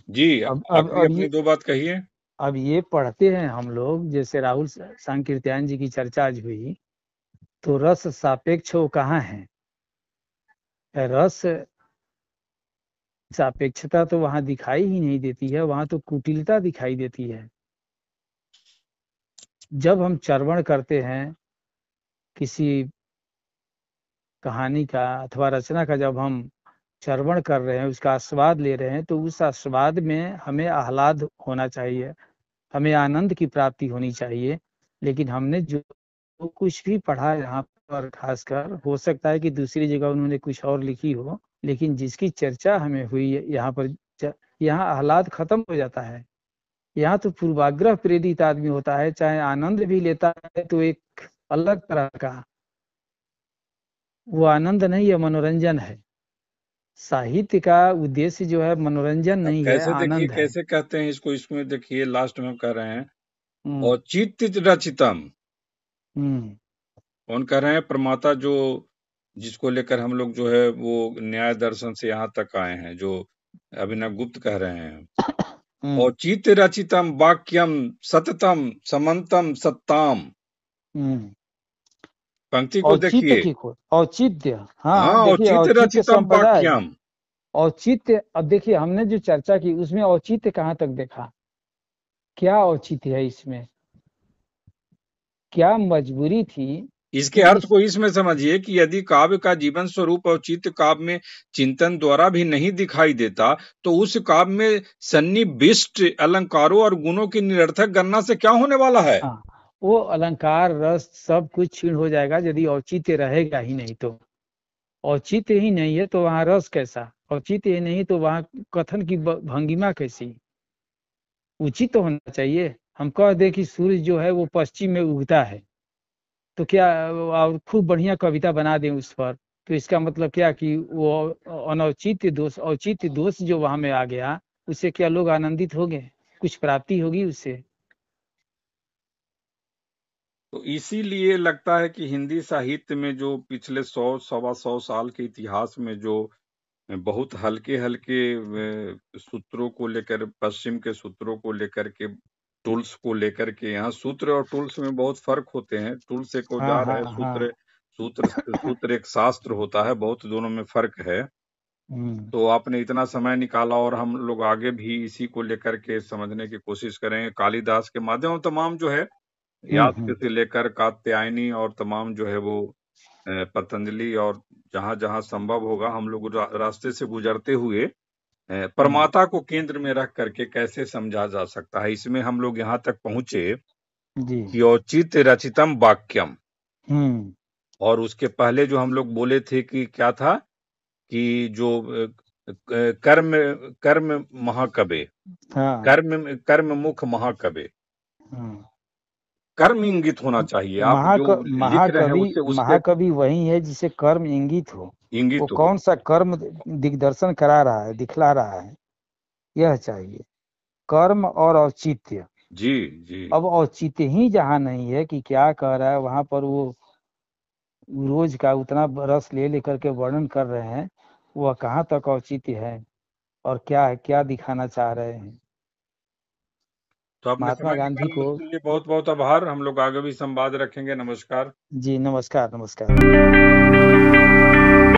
जी। अब आप भी अब अपनी ये दो बात कहिए। अब ये पढ़ते हैं हम लोग, जैसे राहुल सांकृत्यायन जी की चर्चा आज हुई, तो रस सापेक्ष वो कहाँ है? रस सापेक्षता तो वहां दिखाई ही नहीं देती है, वहां तो कुटिलता दिखाई देती है। जब हम चर्वण करते हैं किसी कहानी का अथवा रचना का, जब हम चर्वण कर रहे हैं, उसका आस्वाद ले रहे हैं, तो उस आस्वाद में हमें आह्लाद होना चाहिए, हमें आनंद की प्राप्ति होनी चाहिए। लेकिन हमने जो कुछ भी पढ़ा यहाँ पर, खासकर हो सकता है कि दूसरी जगह उन्होंने कुछ और लिखी हो, लेकिन जिसकी चर्चा हमें हुई यहाँ पर, यहाँ आह्लाद खत्म हो जाता है। यहाँ तो पूर्वाग्रह प्रेरित आदमी होता है, चाहे आनंद भी लेता है तो एक अलग तरह का, वो आनंद नहीं है, मनोरंजन है। साहित्य का उद्देश्य जो है मनोरंजन अब नहीं है, कैसे देखिए, आनंद है। कैसे कहते हैं इसको, इसमें देखिए लास्ट में हम कह रहे हैं हम्म औचित्य रचितम। हम्म कौन कह रहे हैं? प्रमाता, जो जिसको लेकर हम लोग जो है वो न्याय दर्शन से यहाँ तक आए हैं, जो अभिनव गुप्त कह रहे हैं। हम्म औचित्य रचितम वाक्यम सततम समन्तम सत्ताम। हम्म पंक्ति को औचित्य देखिए। की खोज, औचित्य, हाँ, हाँ देखिए, औचित्य औचित्य रचितम संप्रदाय, वाक्यम। औचित्य। अब देखिए, हमने जो चर्चा की उसमें औचित्य कहाँ तक देखा? क्या औचित्य है इसमें? क्या मजबूरी थी इसके कि अर्थ इस को इसमें समझिए कि यदि काव्य का जीवन स्वरूप औचित्य काव्य में चिंतन द्वारा भी नहीं दिखाई देता, तो उस काव्य में सन्निविष्ट अलंकारों और गुणों की निरर्थक गणना से क्या होने वाला है? हाँ, वो अलंकार रस सब कुछ क्षीण हो जाएगा यदि औचित्य रहेगा ही नहीं तो। औचित्य ही नहीं है तो वहाँ रस कैसा? औचित्य ही नहीं तो वहाँ कथन की भंगिमा कैसी? उचित तो होना चाहिए। हम कह दें कि सूर्य जो है वो पश्चिम में उगता है, तो क्या, और खूब बढ़िया कविता बना दें उस पर, तो इसका मतलब क्या कि वो अनौचित्य दोष, औचित्य दोष जो वहां में आ गया, उससे क्या लोग आनंदित हो गए? कुछ प्राप्ति होगी उससे? तो इसीलिए लगता है कि हिंदी साहित्य में जो पिछले 100 सवा 100 साल के इतिहास में जो बहुत हल्के हल्के सूत्रों को लेकर, पश्चिम के सूत्रों को लेकर के, टूल्स को लेकर के, यहाँ सूत्र और टूल्स में बहुत फर्क होते हैं। टूल्स एक हाँ औजार हाँ है, हाँ। सूत्र सूत्र सूत्र एक शास्त्र होता है, बहुत दोनों में फर्क है। हम्म तो आपने इतना समय निकाला और हम लोग आगे भी इसी को लेकर के समझने की कोशिश करेंगे। कालिदास के माध्यम तमाम जो है, यास्क हम्म से लेकर कात्यायनी और तमाम जो है वो पतंजलि, और जहां जहां संभव होगा हम लोग रास्ते से गुजरते हुए हम्म परमाता को केंद्र में रख करके कैसे समझा जा सकता है, इसमें हम लोग यहाँ तक पहुंचे जी। कि औचित्य रचितम वाक्यम। हम्म और उसके पहले जो हम लोग बोले थे कि क्या था, कि जो कर्म कर्म महाकवि, हाँ। कर्म मुख महाकवि, हम्म कर्म इंगित होना चाहिए। आप जो लिख रहे हैं महाकवि, उससे उससे महाकवि वही है जिसे कर्म इंगित हो। वो इंगित हो। कौन सा कर्म दिग्दर्शन करा रहा है, दिखला रहा है, यह चाहिए। कर्म और औचित्य। जी जी। अब औचित्य ही जहाँ नहीं है कि क्या कह रहा है, वहां पर वो रोज का उतना रस ले लेकर के वर्णन कर रहे हैं, वह कहाँ तक औचित्य है और क्या है, क्या दिखाना चाह रहे हैं? तो आपने महात्मा समय गांधी निकाला को। उसके लिए बहुत बहुत आभार। हम लोग आगे भी संवाद रखेंगे। नमस्कार। जी नमस्कार, नमस्कार।